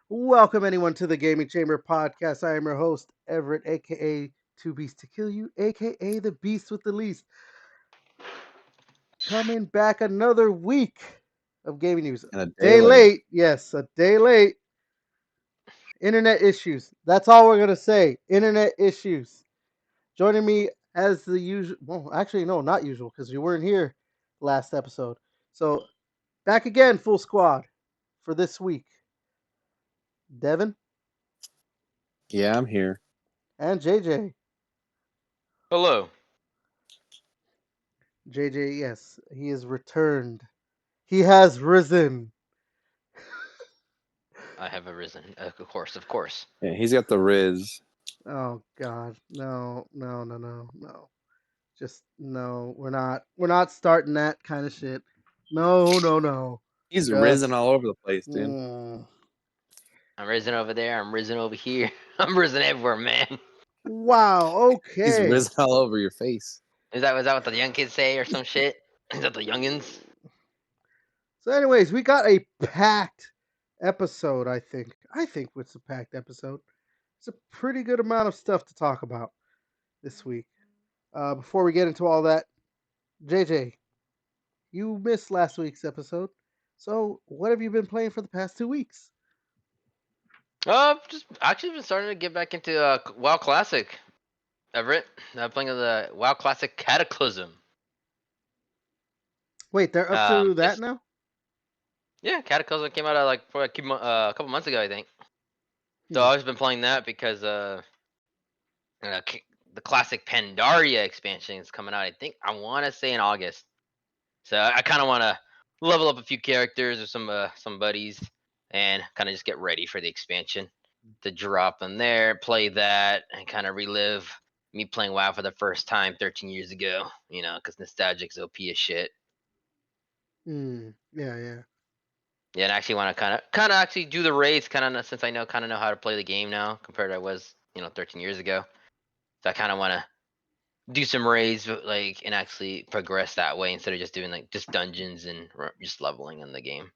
Welcome anyone to the Gaming Chamber podcast. I am your host, Everett, aka Two Beasts to Kill You, aka the Beast with the Least. Coming back another week of gaming news. And a day Day late. late, yes, a day late. Internet issues. That's all we're gonna say. Internet issues. Joining me as the usual. Well, actually, no, not usual, because you weren't here last episode. So back again, full squad for this week. Devin Yeah, I'm here. and JJ. Hello. JJ, yes, he is returned. He has risen. I have arisen. Of course, of course. Yeah, he's got the Riz. Oh God, no, no, no, no, no. Just no. We're not starting that kind of shit. No, no, no. He's Just risen all over the place, dude. mm. I'm risen over there. I'm risen over here. I'm risen everywhere, man. Wow. He's Okay. risen all over your face. Is that what the young kids say or some shit? Is that the youngins? So, anyways, we got a packed episode. I think it's a packed episode. It's a pretty good amount of stuff to talk about this week. Before we get into all that, JJ, you missed last week's episode. So, what have you been playing for the past 2 weeks? Just actually been starting to get back into WoW Classic. Everett, I'm playing the WoW Classic Cataclysm. Wait, they're up to that It's now? yeah, Cataclysm came out like for a couple months ago, I think. So Hmm. I've just been playing that because the classic Pandaria expansion is coming out. I think I want to say in August. So I kind of want to level up a few characters or some buddies, and kind of just get ready for the expansion to drop in there, play that, and kind of relive me playing WoW for the first time 13 years ago. Because nostalgic's OP as shit. Hmm. Yeah, yeah. Yeah, and I actually want to kind of actually do the raids, since I know how to play the game now compared to I was 13 years ago. So I kind of want to do some raids, but and actually progress that way instead of just doing like just dungeons and just leveling in the game.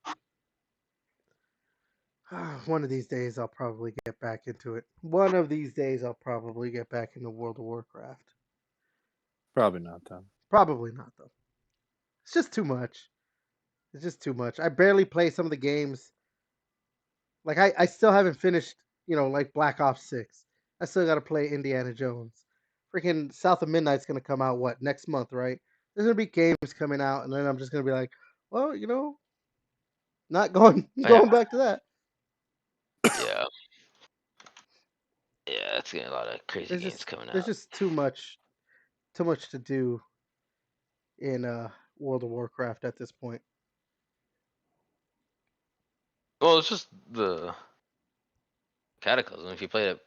One of these days I'll probably get back into it. One of these days I'll probably get back into World of Warcraft. Probably not, though. Probably not though. It's just too much. It's just too much. I barely play some of the games. Like I still haven't finished, like Black Ops 6. I still got to play Indiana Jones. Freaking South of Midnight's going to come out what, next month, right? There's going to be games coming out and then I'm just going to be like, well, not going Yeah, going back to that. yeah, yeah. It's getting a lot of crazy There's games just coming there's out. just too much to do in World of Warcraft at this point. Well, it's just the Cataclysm. If you played it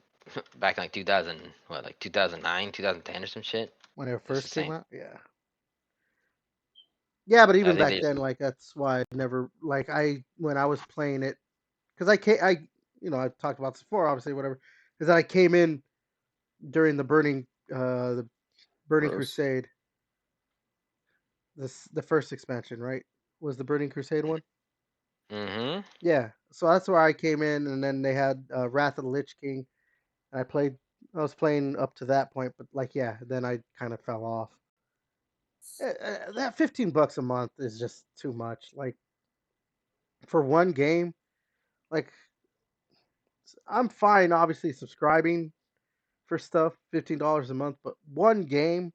back in like 2000, what, like 2009, 2010 or some shit, When it it's the first came same. out, yeah. Yeah, but I even think back they just then, like that's why I never like I when I was playing it because I've talked about this before, obviously, whatever. Is that I came in during the Burning Gross. Crusade, the first expansion, right? Was the Burning Crusade one? mm-hmm. Yeah, so that's where I came in, and then they had Wrath of the Lich King. And I was playing up to that point, but like, yeah, then I kind of fell off. That $15 a month is just too much. Like for one game, like I'm fine, obviously subscribing for stuff, $15 a month, but one game.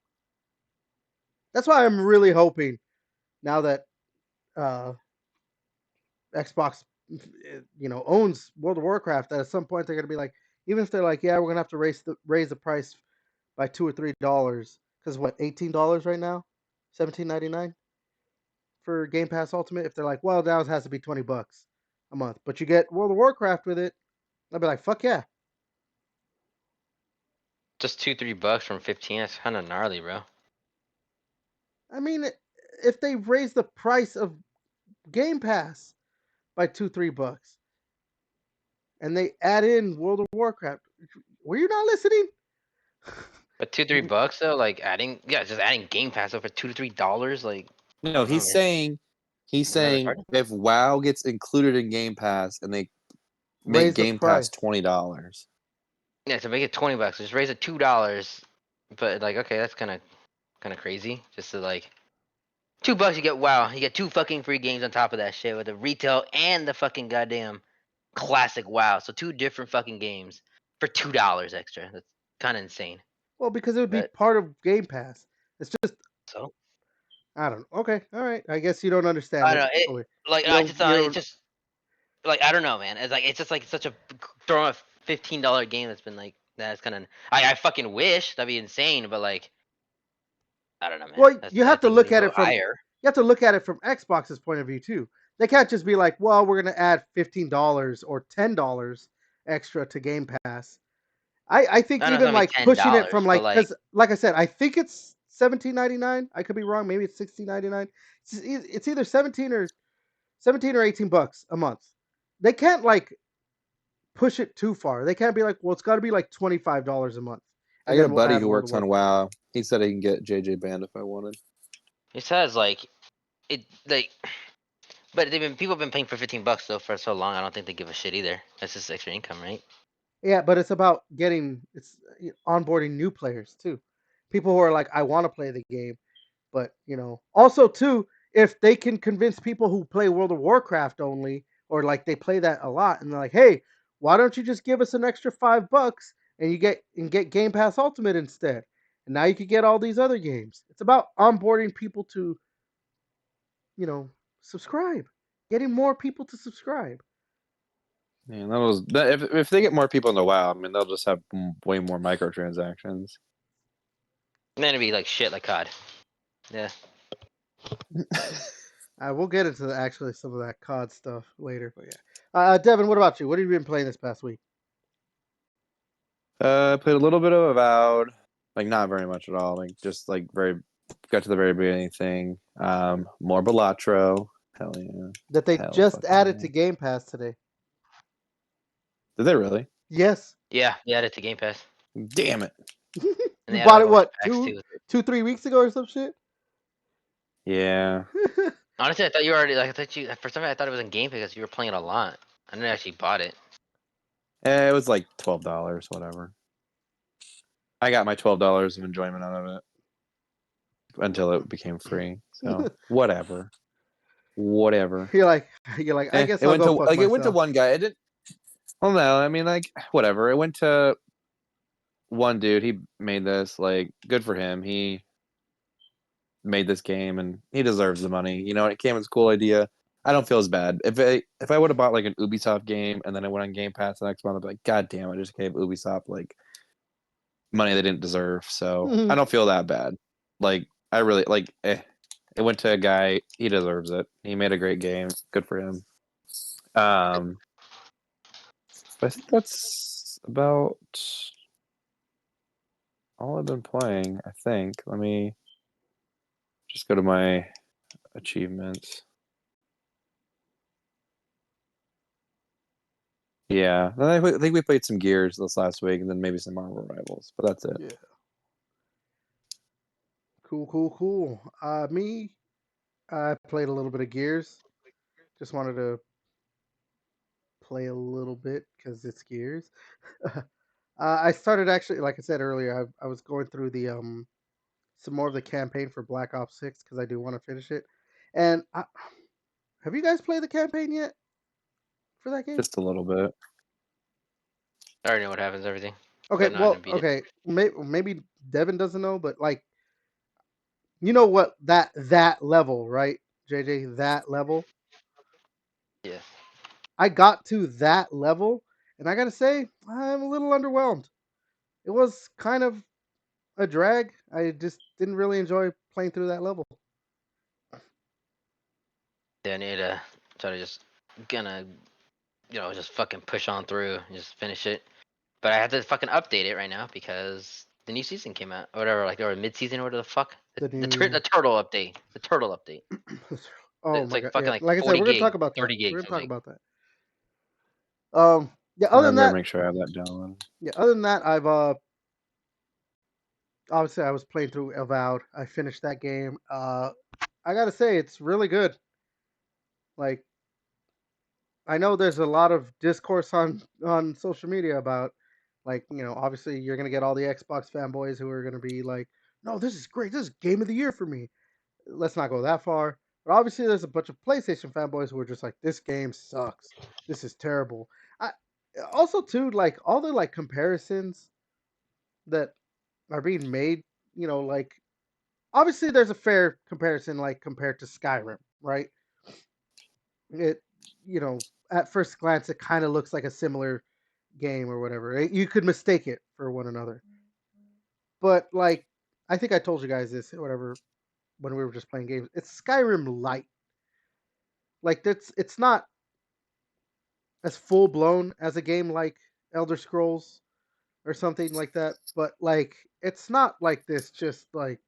That's why I'm really hoping now that uh, Xbox, owns World of Warcraft, that at some point they're gonna be like, even if they're like, yeah, we're gonna have to raise the price by $2 or $3, because what, $18 right now, 17.99 for Game Pass Ultimate. If they're like, well, now it has to be $20 a month, but you get World of Warcraft with it, I'd be like, fuck yeah. Just $2-3 from 15. That's kind of gnarly, bro. I mean, if they raise the price of Game Pass by $2-3, and they add in World of Warcraft, were you not listening? But $2-3 though, like just adding Game Pass over $2 to $3, like I No, don't know, he's man. saying Another card. if WoW gets included in Game Pass and they make Raise the Game Pass price. $20. Yeah, so make it $20. Just raise it $2. But like, okay, that's kind of crazy. Just to like $2, you get WoW. You get 2 fucking free games on top of that shit with the retail and the fucking goddamn classic WoW. So 2 different fucking games for $2 extra. That's kind of insane. Well, because it would be But part of Game Pass. It's just so I don't know. Okay, all right. I guess you don't I understand don't it know. It fully. like You I don't. just You it's don't. just like I don't know, man. It's just like such a throwing a $15 game that's been like that's kind of I fucking wish that'd be insane, but like I don't know, man. Well, That's you I have to think we look need to at go it from higher. Xbox's point of view too. They can't just be like, well, we're gonna add $15 or $10 extra to Game Pass. I think I know it's even gonna be like pushing it from $10, but like like because like I said, I think it's $17.99. I could be wrong. Maybe it's $16.99. It's either 17 or $18 a month. They can't like push it too far. They can't be like, well, it's got to be like $25 a month, I and got a then we'll buddy add who World of works on Warcraft. WoW. He said he can get JJ banned if I wanted. it says like it like, but people have been paying for $15 though for so long. I don't think they give a shit either. That's just extra income, right? Yeah, but it's about onboarding new players too. People who are like, I want to play the game, but also too, if they can convince people who play World of Warcraft only, or like they play that a lot, and they're like, hey, why don't you just give us an extra $5 and you get Game Pass Ultimate instead, and now you could get all these other games. It's about onboarding people to subscribe, getting more people to subscribe. Man, if they get more people into WoW, I mean, they'll just have way more microtransactions. And then it'd be like shit like COD. Yeah. We'll get into actually some of that COD stuff later, but yeah. Devin, what about you? What have you been playing this past week? I played a little bit of Avowed, like not very much at all. Like just like got to the very beginning thing. More Balatro. Hell yeah. That they Hell just fucking added yeah. to Game Pass today. Did they really? Yes. Yeah, they added it to Game Pass. Damn it. And You they added bought a it bunch what, of packs too. 3 weeks ago or some shit? Yeah. Honestly, I thought you already like. I thought you for some reason I thought it was in Game Pass because you were playing a lot. I didn't actually bought it. It was like $12, whatever. I got my $12 of enjoyment out of it until it became free. So whatever. You're like, I guess It I'll went go to fuck like it myself. went to one guy. It didn't. Well, no, I mean like whatever. It went to one dude. He made this. Like good for him. He made this game and he deserves the money. You know, it came as a cool idea. I don't feel as bad. If I would have bought like an Ubisoft game and then I went on Game Pass the next month, I'd be like, God damn, I just gave Ubisoft like money they didn't deserve. So I don't feel that bad. Like I really like it went to a guy, he deserves it. He made a great game. Good for him. But I think that's about all I've been playing, I think. Let me just go to my achievements. Yeah, I think we played some Gears this last week, and then maybe some Marvel Rivals, but that's it. Yeah. Cool. Me, I played a little bit of Gears. Just wanted to play a little bit because it's Gears. I started actually, like I said earlier, I was going through the some more of the campaign for Black Ops 6 because I do want to finish it. And have you guys played the campaign yet for that game? Just a little bit. I already know what happens. Everything. Okay, But no, I didn't beat it. okay. Maybe Devin doesn't know, but like, you know what that level, right, JJ? That level. Yeah. I got to that level, and I gotta say, I'm a little underwhelmed. It was kind of a drag. I just didn't really enjoy playing through that level. Then I need to try to just gonna just fucking push on through and just finish it. But I have to fucking update it right now because the new season came out or whatever, like or mid season or whatever the fuck. The The new. turtle update. The turtle update. Oh It's my like god! fucking Yeah, like like I said, 40 we're gonna gig, talk about that. 30 We're gigs. gonna I'm talk like, about that. Yeah. I better make sure I have that downloaded. Yeah. Other than that, I've obviously I was playing through Avowed. I finished that game. I gotta say it's really good. Like I know there's a lot of discourse on social media about, like, obviously you're gonna get all the Xbox fanboys who are gonna be like, no, this is great, this is game of the year for me. Let's not go that far. But obviously there's a bunch of PlayStation fanboys who are just like, this game sucks, this is terrible. I also too, like, all the like comparisons that are being made, like, obviously there's a fair comparison, like compared to Skyrim, right? It, at first glance, it kind of looks like a similar game or whatever. You could mistake it for one another. But like, I think I told you guys this, or whatever, when we were just playing games. It's Skyrim light. Like, it's not as full blown as a game like Elder Scrolls or something like that. But like, it's not like this. Just like,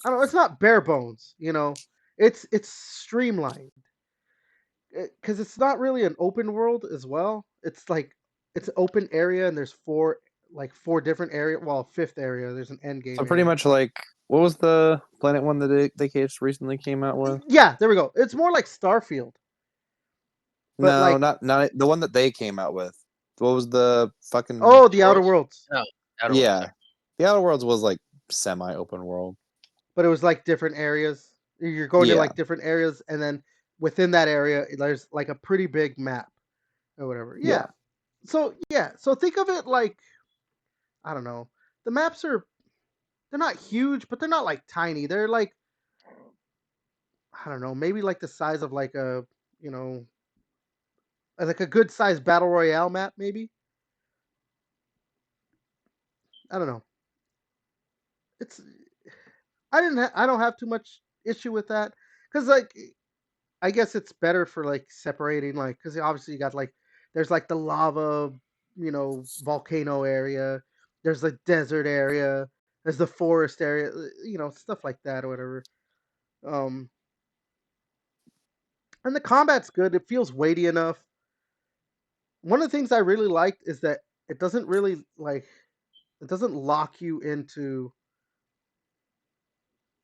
I don't know. It's not bare bones. It's streamlined. Because it's not really an open world as well. It's like it's an open area, and there's four different area. Well, fifth area. There's an end game. So pretty much like, what was the Planet one that they just recently came out with? Yeah, there we go. It's more like Starfield. But No, like, not the one that they came out with. What was the fucking? oh, the Outer Worlds? Worlds. No, Outer Worlds, yeah, sorry. the Outer Worlds was like semi-open world. But it was like different areas. You're going to Yeah. like different areas, and then within that area, there's like a pretty big map or whatever. Yeah. So think of it like, I don't know. The maps they're not huge, but they're not like tiny. They're like, I don't know, maybe like the size of like a, like a good sized battle royale map, maybe. I don't know. It's I don't have too much issue with that, because like, I guess it's better for like separating, like, because obviously you got like, there's like the lava, volcano area, there's the desert area, there's the forest area, stuff like that or whatever. And the combat's good. It feels weighty enough. One of the things I really liked is that it doesn't really like, it doesn't lock you into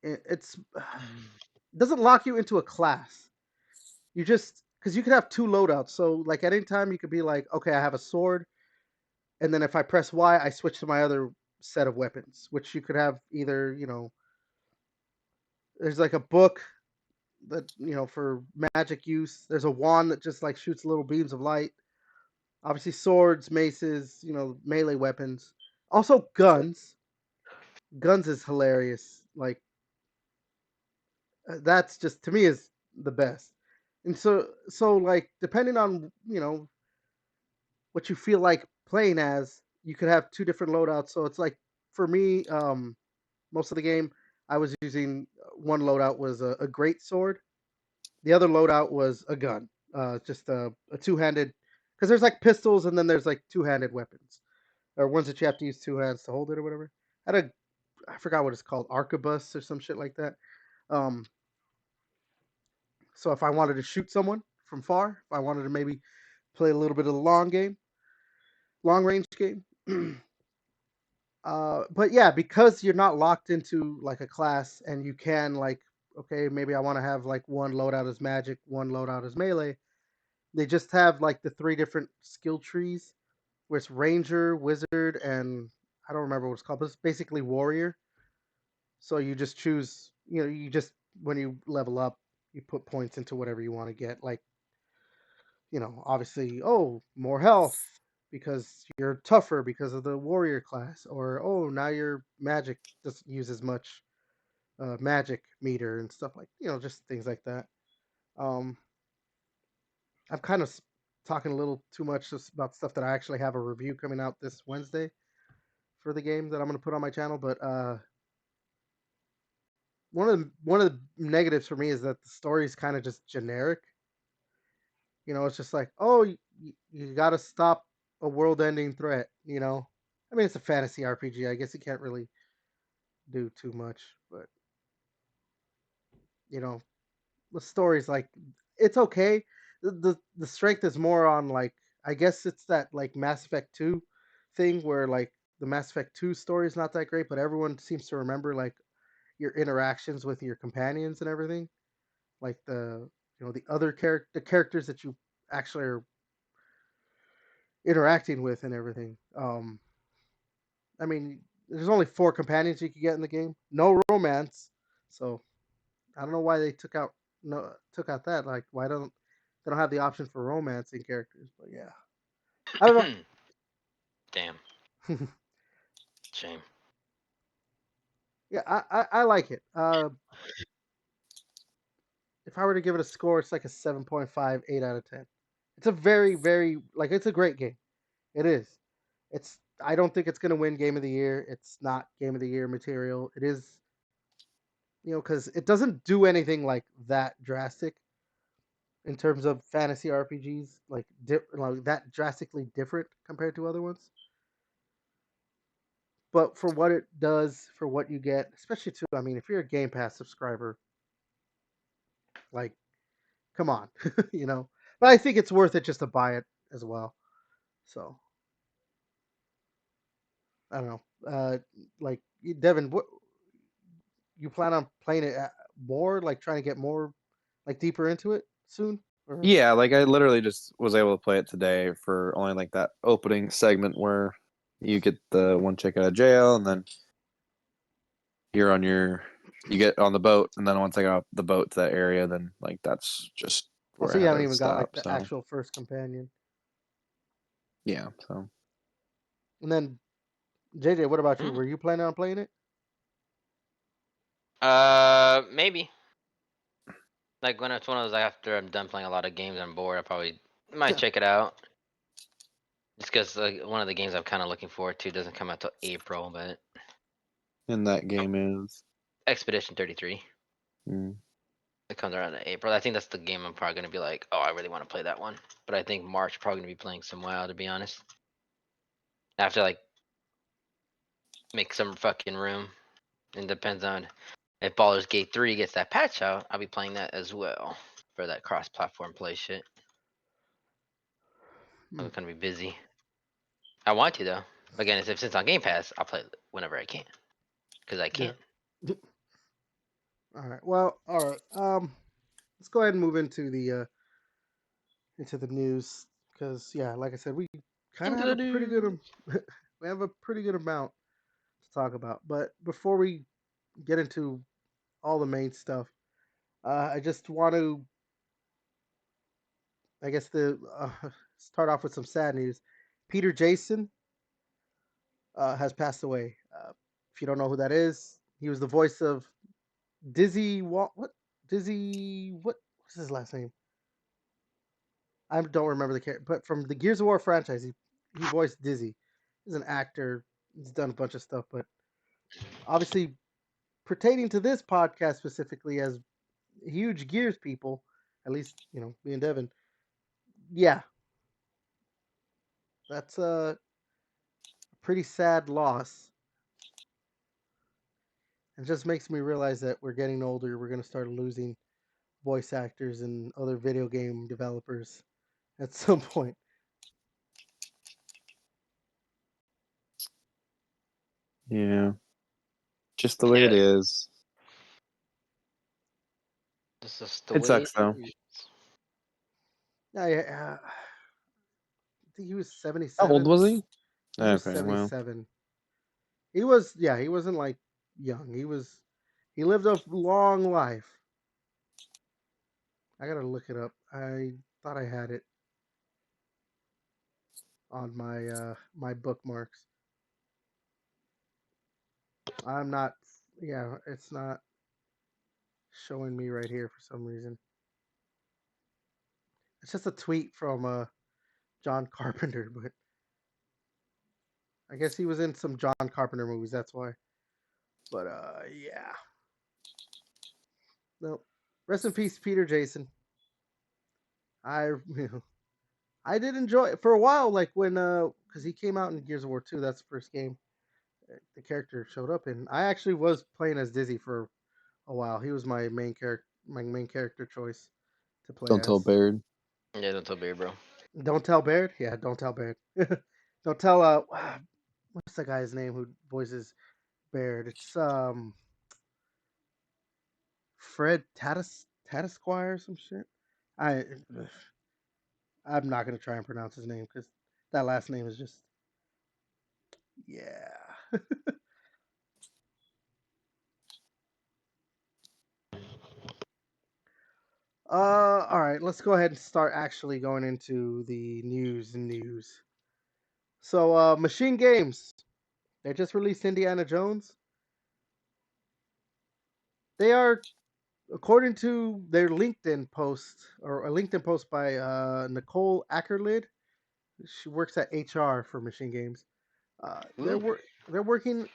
it's it doesn't lock you into a class. You just, because you could have two loadouts. So like at any time you could be like, okay, I have a sword, and then if I press Y, I switch to my other set of weapons, which you could have either, there's like a book that, for magic use. There's a wand that just like shoots little beams of light. Obviously swords, maces, melee weapons. Also guns. Guns is hilarious. Like, that's just, to me, is the best. And so like, depending on, what you feel like playing as, you could have two different loadouts. So it's like, for me, most of the game I was using, one loadout was a great sword. The other loadout was a gun. Just a two-handed, because there's like pistols, and then there's like two-handed weapons, or ones that you have to use two hands to hold it or whatever. I forgot what it's called, arquebus or some shit like that. So if I wanted to shoot someone from far, if I wanted to maybe play a little bit of the long range game. But yeah, because you're not locked into like a class, and you can like, okay, maybe I want to have like one loadout as magic, one loadout as melee. They just have like the three different skill trees, where it's ranger, wizard, and I don't remember what it's called, but it's basically warrior. So you just choose, you just, when you level up, you put points into whatever you want to get. Like, obviously, oh, more health because you're tougher because of the warrior class, or oh, now your magic doesn't use as much magic meter and stuff, like, just things like that. I'm kind of talking a little too much just about stuff that I actually have a review coming out this Wednesday for the game that I'm going to put on my channel. But one of the negatives for me is that the story is kind of just generic. It's just like, oh, you got to stop a world-ending threat. I mean, it's a fantasy RPG. I guess you can't really do too much, but the story's like, it's okay. The strength is more on, like, I guess it's that like Mass Effect 2 thing, where like the Mass Effect 2 story is not that great, but everyone seems to remember like your interactions with your companions and everything. Like the other characters that you actually are interacting with and everything. I mean, there's only 4 companions you can get in the game. No romance, so I don't know why they took out that. Like, why don't they don't have the option for romancing characters? But yeah, I don't Damn, know. shame. Yeah, I like it. If I were to give it a score, it's like a 7.5, 8 out of 10. It's a very, very it's a great game. It is. It's I don't think it's gonna win Game of the Year. It's not Game of the Year material. It is, because it doesn't do anything like that drastic in terms of fantasy RPGs, like that drastically different compared to other ones. But for what it does, for what you get, especially too, I mean, if you're a Game Pass subscriber, like, come on, you know. But I think it's worth it just to buy it as well. So I don't know. Like Devin, what you plan on playing it more? Like trying to get more, like deeper into it soon? Or Yeah, like I literally just was able to play it today for only like that opening segment where you get the one chick out of jail, and then you get on the boat, and then once I got off the boat to that area, then like that's just where so I you had haven't to even got like stop. the So actual first companion. yeah, so And then JJ, what about you? Hmm. Were you planning on playing it? Maybe. Like when it's one of those after I'm done playing a lot of games, I'm bored. I probably might check it out. Just because like one of the games I'm kind of looking forward to doesn't come out till April, but and that game is Expedition 33. mm, It comes around in April. I think that's the game I'm probably gonna be like, oh, I really want to play that one. But I think March probably gonna be playing some WoW, to be honest. After like make some fucking room. It depends on if Baldur's Gate 3 gets that patch out. I'll be playing that as well for that cross-platform play shit. Hmm. I'm gonna be busy. I want to though. Again, if it's on Game Pass, I'll play it whenever I can because I Yeah. can. All right. Well, all right. Let's go ahead and move into the news because yeah, like I said, we kind of Into have the a pretty good news. we have a pretty good amount to talk about. But before we get into all the main stuff, I just want to, I guess, start off with some sad news. Peter Jason has passed away. If you don't know who that is, he was the voice of Dizzy. What? Dizzy? What's his last name? I don't remember the character, but from the Gears of War franchise, he voiced Dizzy. He's an actor. He's done a bunch of stuff, but obviously pertaining to this podcast specifically as huge Gears people, at least me and Devin. Yeah, that's a pretty sad loss. It just makes me realize that we're getting older. We're gonna start losing voice actors and other video game developers at some point. yeah, just the way it Yeah, is. this is the It way sucks it though. is. I think he was How old 77. was he? He was Okay, well, 77. He wasn't like young. He lived a long life. I gotta look it up. I thought I had it on my bookmarks. I'm not. Yeah, it's not showing me right here for some reason. It's just a tweet from John Carpenter, but I guess he was in some John Carpenter movies. That's why. But yeah. No. Rest in peace, Peter Jason. I I did enjoy it for a while, like when because he came out in Gears of War 2. That's the first game the character showed up in. I actually was playing as Dizzy for a while. He was my main character choice to play don't tell as. Baird. Yeah, that's a beer, bro. Don't tell Baird. Yeah, don't tell Baird. Don't tell what's the guy's name who voices Baird? It's Fred Tatasquire or some shit. I I'm not gonna try and pronounce his name because that last name is just yeah. All right, let's go ahead and start actually going into the news. So, Machine Games, they just released Indiana Jones. They are, according to their LinkedIn post, or a LinkedIn post by Nicole Ackerlid. She works at HR for Machine Games. Ooh. They're working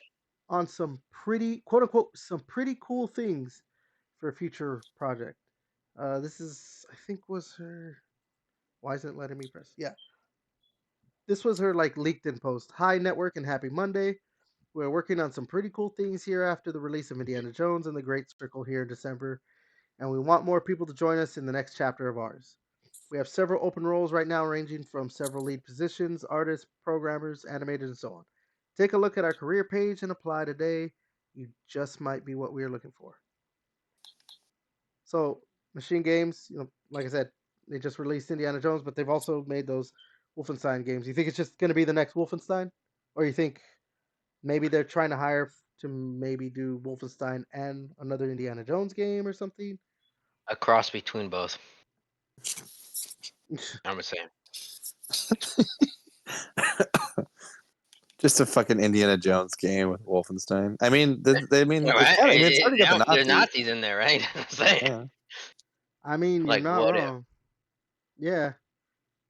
on some pretty quote unquote some pretty cool things for a future project. This is I think was her. Why isn't it letting me press? Yeah, this was her like LinkedIn post. Hi network and happy Monday. We're working on some pretty cool things here after the release of Indiana Jones and the Great Circle here in December, and we want more people to join us in the next chapter of ours. We have several open roles right now, ranging from several lead positions, artists, programmers, animators, and so on. Take a look at our career page and apply today. You just might be what we are looking for. So, Machine Games, like I said, they just released Indiana Jones, but they've also made those Wolfenstein games. You think it's just going to be the next Wolfenstein, or you think maybe they're trying to hire to maybe do Wolfenstein and another Indiana Jones game or something? A cross between both. I'm gonna say. Just a fucking Indiana Jones game with Wolfenstein. I mean, Yeah, it's right? kind of. I mean, it's already got the There's Nazis. Nazis in there, right? I'm saying. Yeah. I mean, you're Like, not what if? wrong. Yeah.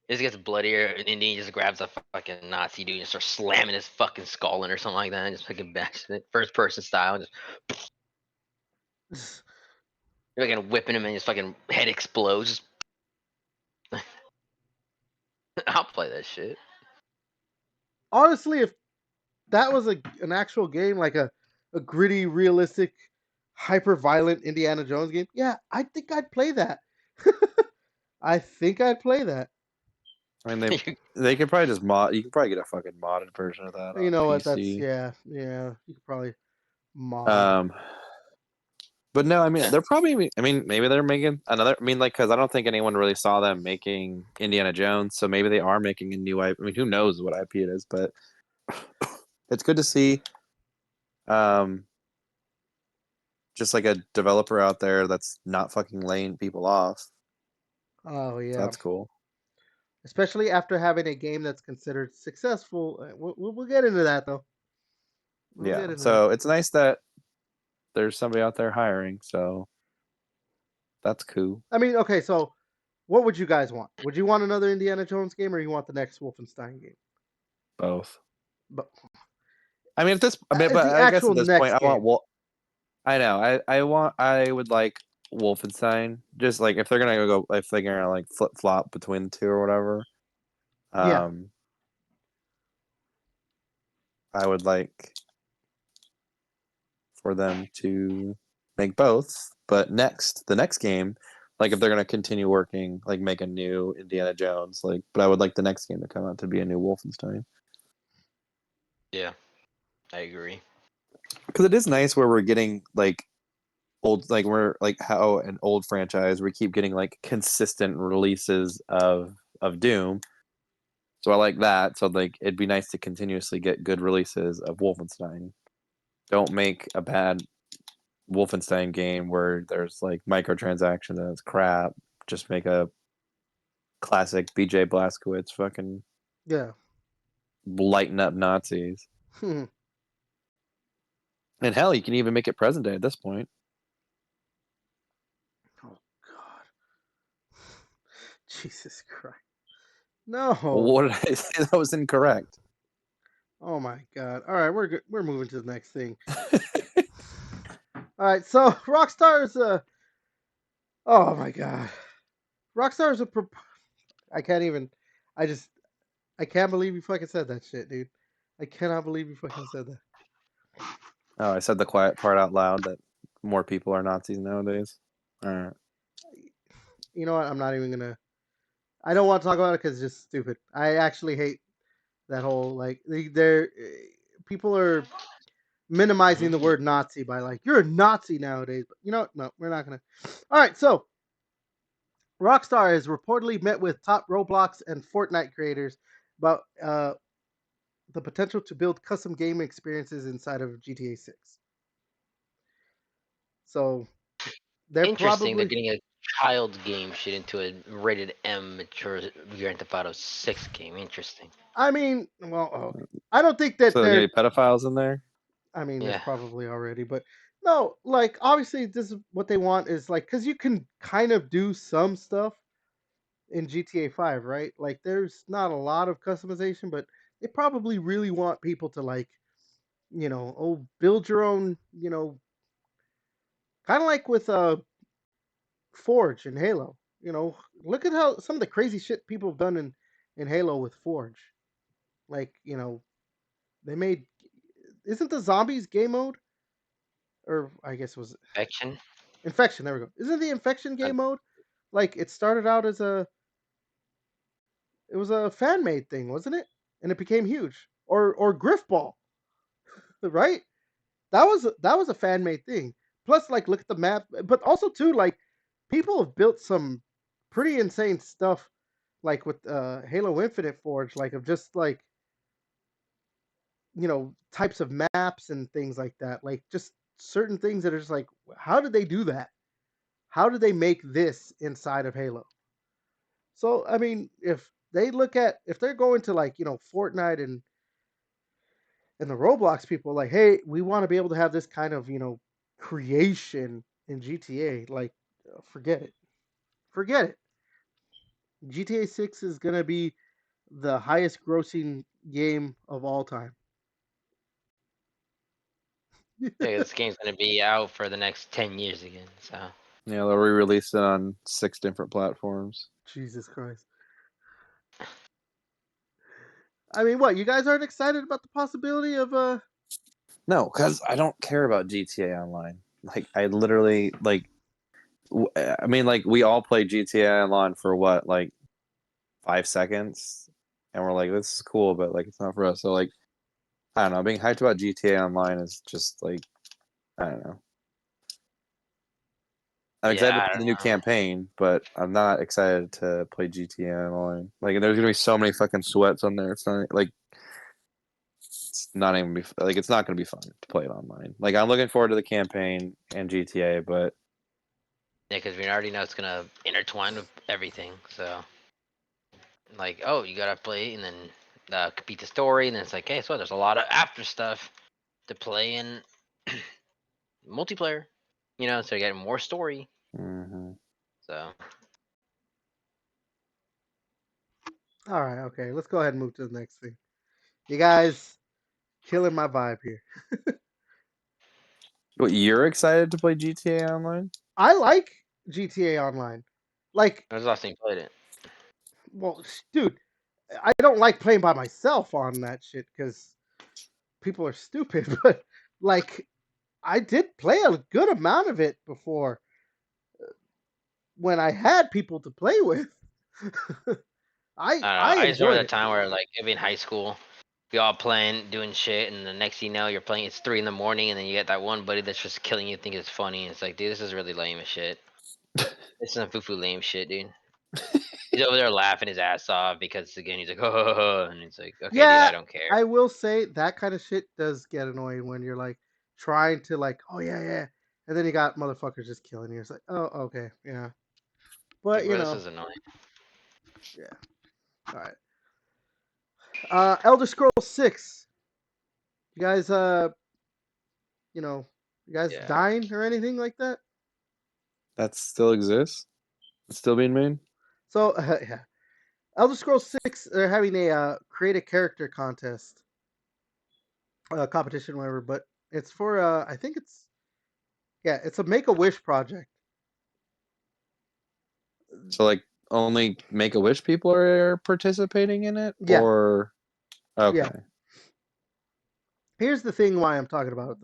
It just gets bloodier, and Indian just grabs a fucking Nazi dude and starts slamming his fucking skull in or something like that, and just fucking bashes it, first person style, just fucking whipping him, and his fucking head explodes. I'll play that shit. Honestly, if that was an actual game, like a gritty, realistic, hyper violent Indiana Jones game, yeah, I think I'd play that. I think I'd play that. I mean, they could probably just mod. You could probably get a fucking modded version of that You on know what? That's PC. yeah. You could probably mod. But no, I mean, they're probably. I mean, maybe they're making another. I mean, like, because I don't think anyone really saw them making Indiana Jones, so maybe they are making a new IP. I mean, who knows what IP it is? But it's good to see. Just like a developer out there that's not fucking laying people off. Oh So yeah. that's cool. Especially after having a game that's considered successful. We'll get into that though. We'll Yeah. get into So that. it's nice that there's somebody out there hiring. So that's cool. I mean, okay, so what would you guys want? Would you want another Indiana Jones game, or you want the next Wolfenstein game? Both. But I mean, but the I guess actual at this next point, I want. game. Well, I know. I would like Wolfenstein. Just like if they're gonna like flip flop between the two or whatever. Yeah. I would like for them to make both, but the next game, like if they're gonna continue working, like make a new Indiana Jones, like, but I would like the next game to come out to be a new Wolfenstein. Yeah, I agree. Because it is nice where we're getting like old, like we're like how an old franchise we keep getting like consistent releases of Doom. So I like that. So like it'd be nice to continuously get good releases of Wolfenstein. Don't make a bad Wolfenstein game where there's like microtransactions and it's crap. Just make a classic BJ Blazkowicz fucking Yeah. lighten up Nazis. Oh And hell, you can even make it present day at this point. God. Jesus Christ. No. Well, what did I say that was incorrect? Oh my God. All right, we're good. We're moving to the next thing. All right, so Rockstar's oh my God. Rockstar's I can't even. I can't believe you fucking said that shit, dude. I cannot believe you fucking said that. Oh, I said the quiet part out loud that more people are Nazis nowadays. All right. You know what? I'm not even gonna. I don't want to talk about it because it's just stupid. I actually hate that whole like people are minimizing the word Nazi by like you're a Nazi nowadays. But you know what? No, we're not gonna. All right, so Rockstar has reportedly met with top Roblox and Fortnite creators about the potential to build custom game experiences inside of GTA 6. So they're Interesting. They're probably, getting a child game shit into a rated M mature Grand Theft Auto 6 game. Interesting. I mean, well, I don't think that So there they're, gonna be pedophiles in there. I mean, there's Yeah. probably already, but no, like, obviously, this is what they want is like, because you can kind of do some stuff in GTA 5, right? Like, there's not a lot of customization, but they probably really want people to, like, build your own, kind of like with Forge and Halo. Look at how some of the crazy shit people have done in Halo with Forge. Like, they made, isn't the zombies game mode, or I guess it was Action. infection? There we go. Isn't the infection Uh, game mode like it started out as it was a fan made thing, wasn't it? And it became huge. Or Griffball, right? That was a fan made thing. Plus, like, look at the map, but also too, like, people have built some pretty insane stuff, like with Halo Infinite Forge, like of just like types of maps and things like that, like just certain things that are just like, how did they do that? How did they make this inside of Halo? So I mean, if they're going to like Fortnite and the Roblox people, like, hey, we want to be able to have this kind of creation in GTA, like, forget it, forget it. GTA 6 is gonna be the highest grossing game of all time. yeah, this game's gonna be out for the next 10 years again. So Yeah, they'll re-release it on 6 different platforms. Jesus Christ. I mean, what, you guys aren't excited about the possibility of No, because I don't care about GTA Online. Like, I literally like. I mean, like, we all play GTA Online for what, like 5 seconds, and we're like, this is cool, but like, it's not for us. So like, I don't know. Being hyped about GTA Online is just like, I don't know. I'm excited to yeah, I play the don't new know. campaign, but I'm not excited to play GTA Online. Like, there's gonna be so many fucking sweats on there. It's not like it's not even be like it's not gonna be fun to play it online. Like, I'm looking forward to the campaign and GTA, but Yeah, because we already know it's gonna intertwine with everything. So like, oh, you gotta play and then complete the story, and then it's like, hey, so there's a lot of after stuff to play in multiplayer. So you get more story. mhm. So all right, okay, let's go ahead and move to the next thing. You guys killing my vibe here. What, you're excited to play GTA Online? I like GTA Online. Like, when was the last time you played it? well, dude, I don't like playing by myself on that shit because people are stupid. But like, I did play a good amount of it before when I had people to play with. I I don't know. I I just remember enjoyed that it. time where like maybe in high school, we all playing, doing shit, and the next thing you know, you're playing. It's 3 in the morning, and then you get that one buddy that's just killing you, think it's funny. And it's like, dude, this is really lame as shit. This is some foo lame shit, dude. He's over there laughing his ass off because again he's like, oh, and it's like, okay, dude, I Yeah, don't care. I will say that kind of shit does get annoying when you're like trying to like, oh yeah, yeah, and then you got motherfuckers just killing you. It's like, oh, okay, yeah. Like, But bro, this is annoying. yeah. All right. Elder Scrolls 6. You guys, you know, you guys Yeah. dying or anything like that? That still exists? It's still being made? So, yeah. Elder Scrolls 6, they're having a create a character contest, competition, whatever. But it's for, I think it's a Make a Wish project. So like, only Make-A-Wish people are participating in it? Yeah, Or okay. yeah. Here's the thing why I'm talking about it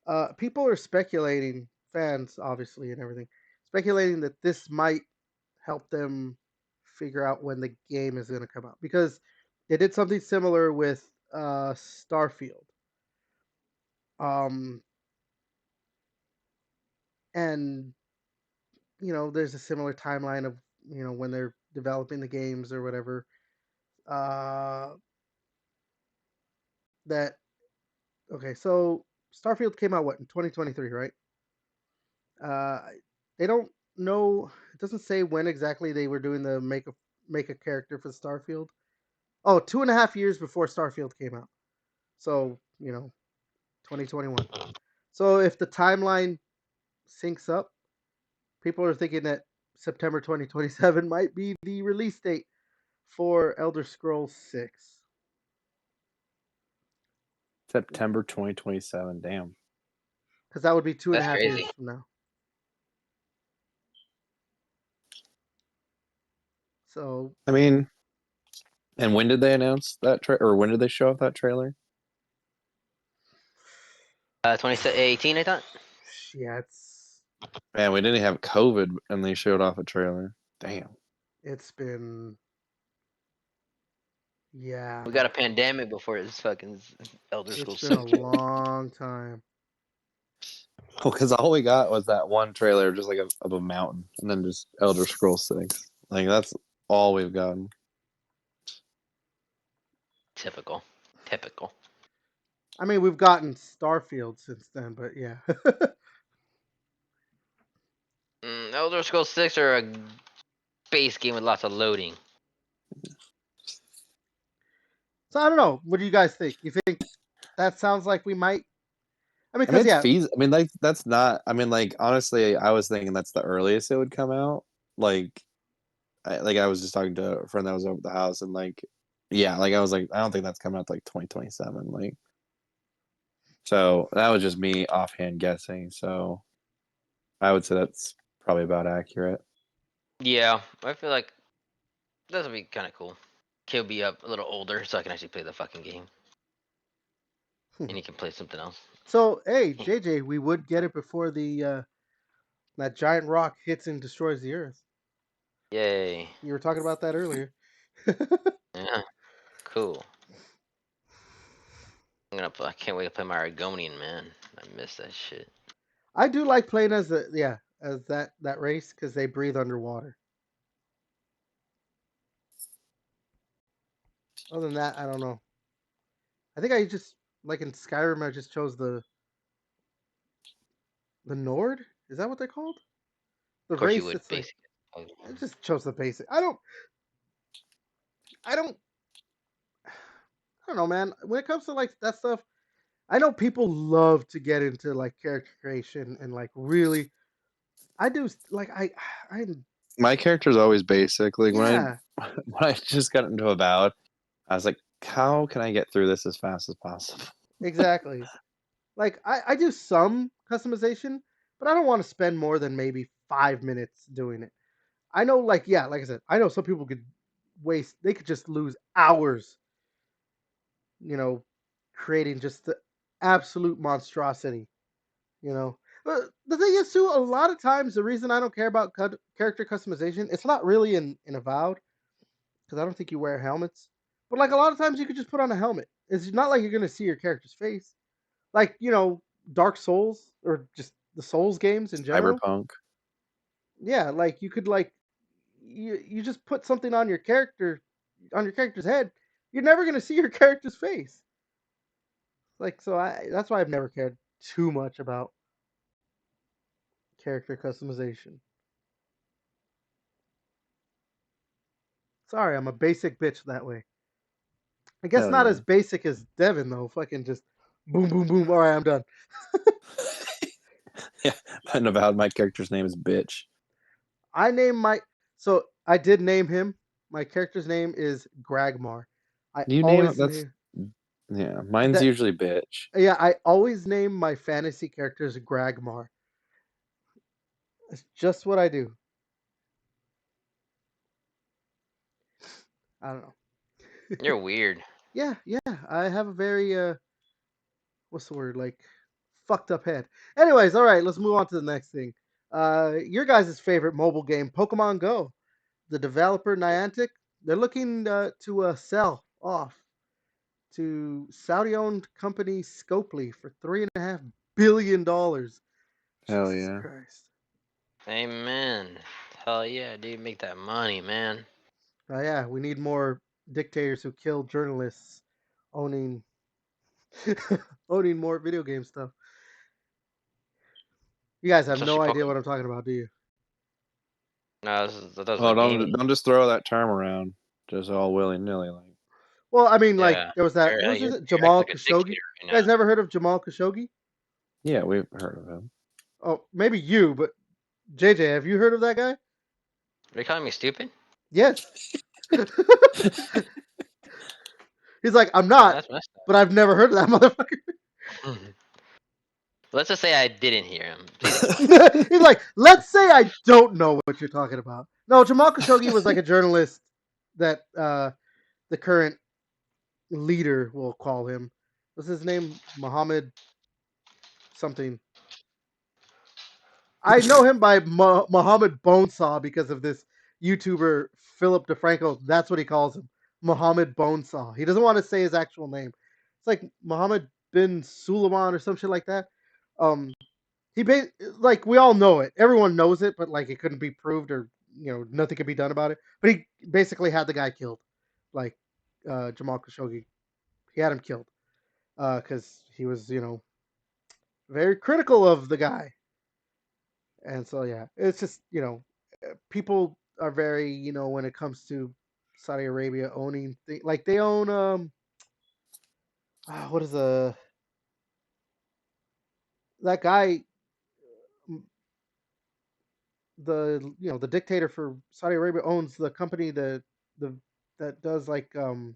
though. People are speculating, fans obviously and everything, speculating that this might help them figure out when the game is going to come out because they did something similar with Starfield. Um, and there's a similar timeline of when they're developing the games or whatever. That Okay, so Starfield came out in 2023, right? Uh, they don't know. It doesn't say when exactly they were doing the make a character for Starfield. Oh, 2.5 years before Starfield came out. So 2021. So if the timeline syncs up, people are thinking that September 2027 might be the release date for Elder Scrolls 6. September 2027. Damn. Because that would be two and a That's half years crazy. from now. So I mean, and when did they announce that or when did they show off that trailer? 2018, I thought. yeah, Man, we didn't have COVID and they showed off a trailer. Damn. it's been yeah, We got a pandemic before this fucking Elder it's Scrolls been a 6. long time. Oh, because all we got was that one trailer, just like of a mountain, and then just Elder Scrolls 6. Like that's all we've gotten. Typical. I mean, we've gotten Starfield since then, but yeah. Elder Scrolls 6 are a base game with lots of loading. So I don't know. What do you guys think? You think that sounds like we might? I mean, I mean, because it's yeah, feasible. I mean, like that's not. I mean, like honestly, I was thinking that's the earliest it would come out. Like, I was just talking to a friend that was over at the house, and like, yeah, like I was like, I don't think that's coming out like 2027. Like, so that was just me offhand guessing. So I would say that's probably about accurate. Yeah, I feel like this would be kind of cool. Kid will be up a little older, so I can actually play the fucking game, and he can play something else. So hey, JJ, we would get it before the that giant rock hits and destroys the Earth. Yay! You were talking about that earlier. Yeah, cool. I can't wait to play my Argonian, man. I miss that shit. I do like playing as that race because they breathe underwater. Other than that, I don't know. I think I just like in Skyrim, I just chose the Nord. Is that what they're called? The Of course you race. would, It's like basically. I just chose the basic. I don't know, man. When it comes to like that stuff, I know people love to get into like character creation and like really. I do like I'm My character's always basic. Like yeah, when I just got into Avowed, I was like, how can I get through this as fast as possible? exactly. Like I do some customization, but I don't want to spend more than maybe 5 minutes doing it. I know, like I said, I know some people could waste. They could just lose hours, you know, creating just the absolute monstrosity. You know, but the thing is too, a lot of times the reason I don't care about character customization, it's not really in Avowed because I don't think you wear helmets. But like a lot of times you could just put on a helmet. It's not like you're gonna see your character's face. Like Dark Souls or just the Souls games in general. Cyberpunk. Yeah, like you could like you just put something on your character's head. You're never gonna see your character's face. Like so, that's why I've never cared too much about character customization. Sorry, I'm a basic bitch that way. I guess Hell not yeah. as basic as Devin though. Fucking just boom, boom, boom. All right, I'm done. Yeah, and Avowed, my character's name is Bitch. I did name him. My character's name is Gragmar. I You name it. always That's name mine's that. usually Bitch. Yeah, I always name my fantasy characters Gragmar. It's just what I do. I don't know. You're weird. Yeah. I have a very what's the word, like fucked up head. Anyways, all right, let's move on to the next thing. Your guys' favorite mobile game, Pokemon Go. The developer Niantic, they're looking to sell off to Saudi-owned company Scopely for $3.5 billion. Hell Jesus yeah. Christ. Amen. Hell yeah, dude, make that money, man. Yeah, we need more dictators who kill journalists owning owning more video game stuff. You guys have no Especially idea Pokemon. what I'm talking about, do you? No, that was Oh, like gaming. don't just throw that term around just all willy nilly. Like, Well, I mean, like Yeah. there was that. You're, Who was you're it? acting Jamal like a Khashoggi. dictator You right guys now. never heard of Jamal Khashoggi? yeah, we've heard of him. Oh, maybe you, but JJ, have you heard of that guy? Are you calling me stupid? Yes. He's like, I'm Oh, not, that's messed but I've never heard of that motherfucker. up. Let's just say I didn't hear him. Please explain. He's like, let's say I don't know what you're talking about. No, Jamal Khashoggi was like a journalist that the current leader, we'll call him. What's his name? Mohammed something. I know him by Mohammed Bonesaw because of this YouTuber Philip DeFranco. That's what he calls him, Mohammed Bonesaw. He doesn't want to say his actual name. It's like Mohammed bin Suleiman or some shit like that. Um, like we all know it. Everyone knows it, but like it couldn't be proved or nothing could be done about it. But he basically had the guy killed, like Jamal Khashoggi. He had him killed because he was very critical of the guy. And so yeah, it's just people are very when it comes to Saudi Arabia owning like they own what is that guy the dictator for Saudi Arabia owns the company the that does like oh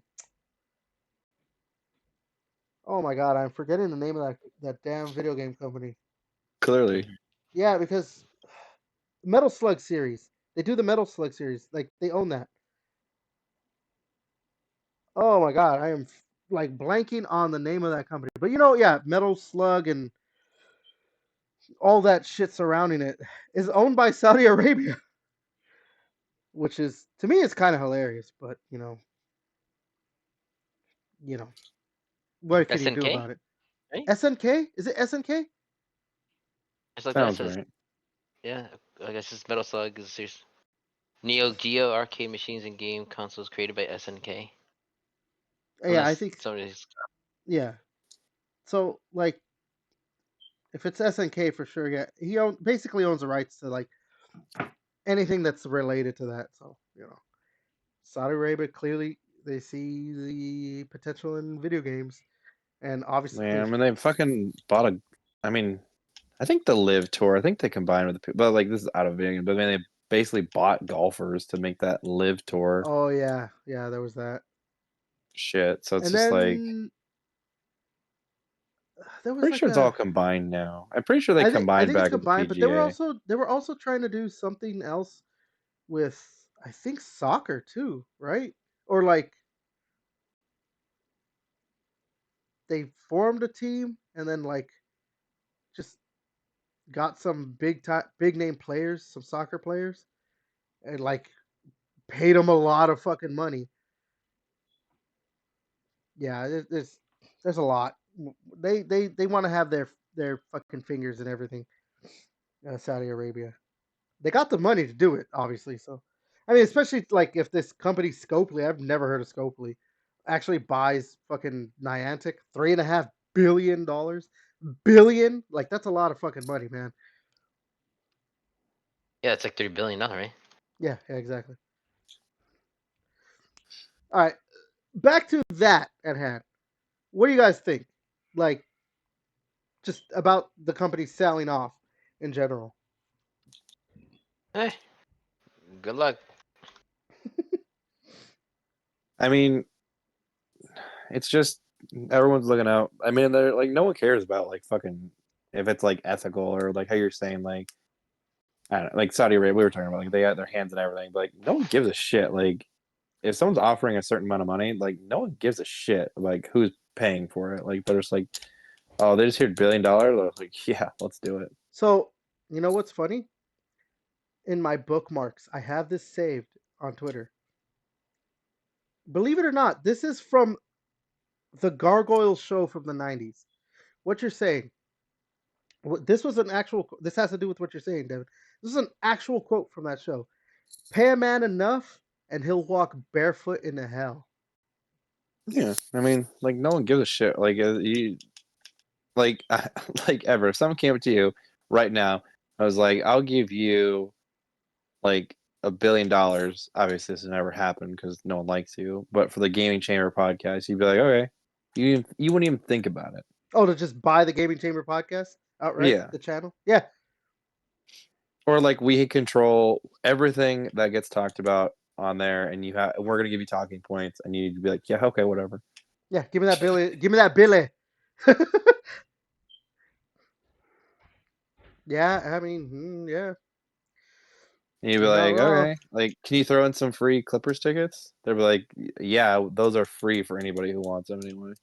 my god, I'm forgetting the name of that damn video game company. Clearly, Yeah, because Metal Slug series. They do the Metal Slug series. Like they own that. Oh my god, I am like blanking on the name of that company. But yeah, Metal Slug and all that shit surrounding it is owned by Saudi Arabia, which is to me it's kind of hilarious. But you know, what can you do SNK, about it? right? SNK? Is it SNK? It's like that. It sounds says, right. yeah, I guess it's Metal Slug. Is there's Neo Geo arcade machines and game consoles created by SNK. Yeah, I Unless think somebody's. yeah. So like, if it's SNK for sure, yeah, he basically owns the rights to like anything that's related to that. So Saudi Arabia clearly they see the potential in video games, and obviously, Man, I mean, they fucking bought a. I mean, I think the Live Tour. I think they combined with the. But like, this is out of video game. But I mean, they basically bought golfers to make that Live Tour oh yeah, there was that, shit. So it's and just like, then there was pretty like sure it's all combined now. I'm pretty sure they I combined think it's back with the combined, but they were PGA. also trying to do something else with I think soccer too, right? Or like they formed a team and then like just got some big name players, some soccer players, and like paid them a lot of fucking money. Yeah, there's a lot. They want to have their fucking fingers and everything. Saudi Arabia. They got the money to do it, obviously. So, I mean, especially like if this company Scopely, I've never heard of Scopely, actually buys fucking Niantic $3.5 billion. Like that's a lot of fucking money, man. Yeah, it's like $3 billion, right? Yeah, exactly. All right, back to that at hand. What do you guys think? Like, just about the company selling off in general. Eh, good luck. I mean, it's just everyone's looking out. I mean, they're like, no one cares about like fucking if it's like ethical or like how you're saying like I don't know, like Saudi Arabia. We were talking about like they got their hands and everything, but like no one gives a shit. Like if someone's offering a certain amount of money, like no one gives a shit like who's paying for it. Like they're just like, oh, they just heard $1 billion. Like, yeah, let's do it. So, you know what's funny? In my bookmarks, I have this saved on Twitter. Believe it or not, this is from the Gargoyle show from the 90s. What you're saying, This was an actual. This has to do with what you're saying, Devin. This is an actual quote from that show. Pay a man enough, and he'll walk barefoot into hell. Yeah, I mean, like no one gives a shit. Like you, like like ever. If someone came up to you right now, I was like, I'll give you like $1 billion. Obviously, this has never happened because no one likes you. But for the Gaming Chamber podcast, you'd be like, okay, you wouldn't even think about it. Oh, to just buy the Gaming Chamber podcast outright? Yeah. The channel? Yeah. Or like we control everything that gets talked about on there, and we're gonna give you talking points, and you'd be like, yeah, okay, whatever. Yeah, give me that Billy. Give me that Billy. Yeah, I mean, yeah. And you'd be You're not like, wrong. okay, like, can you throw in some free Clippers tickets? They'd be like, yeah, those are free for anybody who wants them anyway.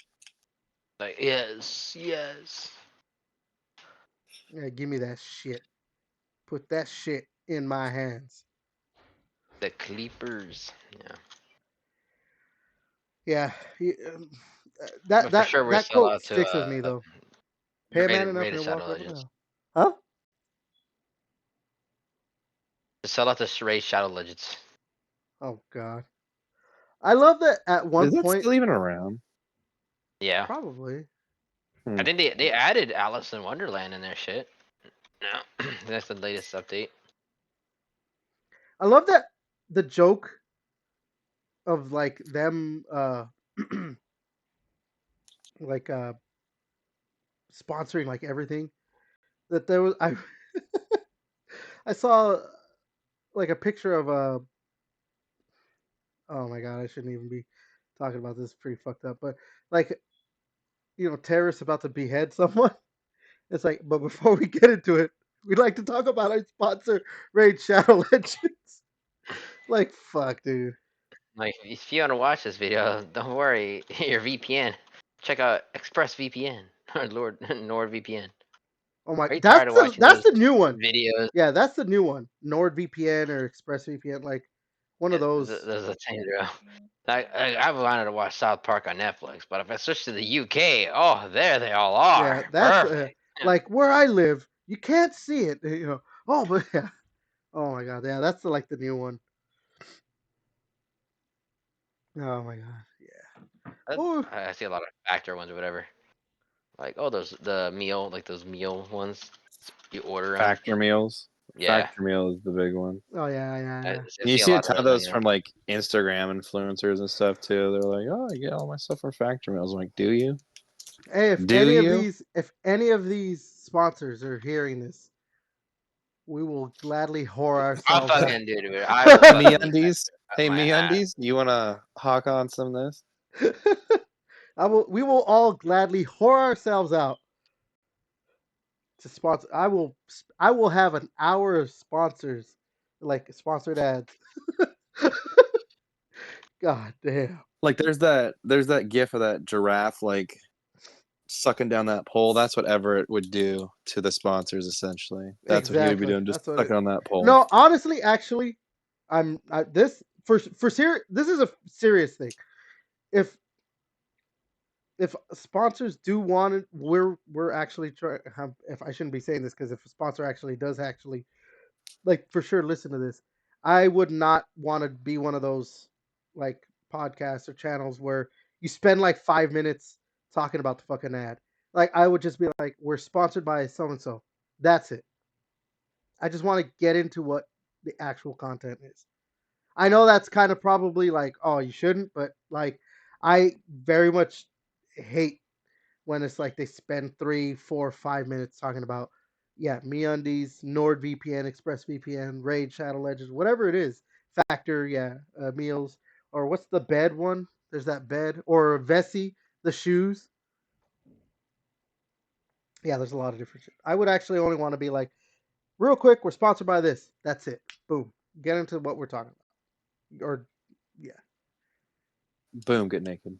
Like, yes, yes. Yeah, give me that shit. Put that shit in my hands. The Clippers. Yeah. Yeah. But for sure, we're That sell quote out to sticks with me though. Pay a man enough and he'll walk Shadow over Legends. now. Huh? To sell out to Raid Shadow Legends. Oh god. I love that at one Is that point. still even around? Yeah. Probably. I think they added Alice in Wonderland in their shit. No, that's the latest update. I love that the joke of like them like sponsoring like everything that there was I saw like a picture of oh my god, I shouldn't even be talking about this. It's pretty fucked up, but like terrorists about to behead someone. It's like, but before we get into it, we'd like to talk about our sponsor, Raid Shadow Legends. Like, fuck, dude. Like, if you want to watch this video, don't worry. Your VPN. Check out ExpressVPN or NordVPN. Oh my, Are you tired of watching that's those the new one. videos? Yeah, that's the new one. NordVPN or ExpressVPN, like one of those. There's a thing, bro. I've wanted to watch South Park on Netflix, but if I switch to the UK, oh, there they all are. Yeah, that's Perfect. like where I live. You can't see it, Oh, but yeah. Oh my god, yeah, that's like the new one. Oh my god, yeah. Oh, I see a lot of factor ones or whatever. Like, oh, those those meal ones. You order them. Factor meals. Yeah. Factor meal is the big one. oh yeah. I You see a see a lot ton of those, those from like Instagram influencers and stuff too. They're like, oh, I get all my stuff from Factor meals. I'm like, do you? Hey, if any of these sponsors are hearing this, we will gladly whore I'll ourselves out. fucking do it. I will fucking do MeUndies. that. Hey, My ass. MeUndies, you wanna hawk on some of this? We will all gladly whore ourselves out to sponsor. I will have an hour of sponsors, like sponsored ads. God damn. Like there's that gif of that giraffe like sucking down that pole. That's what Everett would do to the sponsors essentially. That's what he would be doing, just sucking on that pole. No, honestly, actually, this is a serious thing. If sponsors do want it, we're actually trying. If I shouldn't be saying this, because if a sponsor actually does like for sure listen to this, I would not want to be one of those like podcasts or channels where you spend like 5 minutes talking about the fucking ad. Like I would just be like, we're sponsored by so and so. That's it. I just want to get into what the actual content is. I know that's kind of probably like, oh, you shouldn't, but like I very much hate when it's like they spend 3, 4, 5 minutes talking about MeUndies, NordVPN, ExpressVPN, Raid, Shadow Legends, whatever it is, Factor, meals, or what's the bed one? There's that bed, or Vessi, the shoes. Yeah, there's a lot of different shit. I would actually only want to be like, real quick, we're sponsored by this. That's it. Boom. Get into what we're talking about. Or Boom, get naked.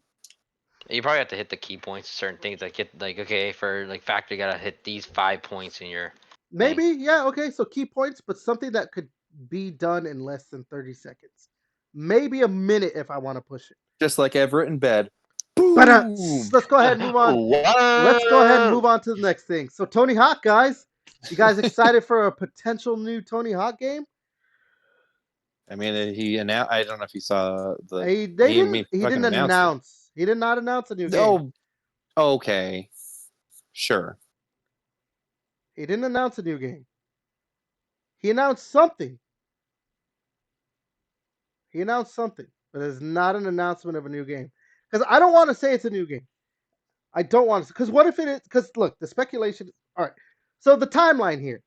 You probably have to hit the key points, certain things like okay, for like Factor, you gotta hit these 5 points in your maybe, okay, so key points, but something that could be done in less than 30 seconds. Maybe a minute if I want to push it. Just like Everett in bed. Boom. But Boom. let's go ahead and move on. Let's go ahead and move on to the next thing. So Tony Hawk, guys, you guys excited for a potential new Tony Hawk game? I mean, he announced. I don't know if you saw the. He He fucking didn't announced it. announce. He did not announce a new game. Oh, okay, sure. He didn't announce a new game. He announced something. He announced something, but it's not an announcement of a new game. Because I don't want to say it's a new game. I don't want to. Because what if it is? Because look, the speculation. All right. So the timeline here.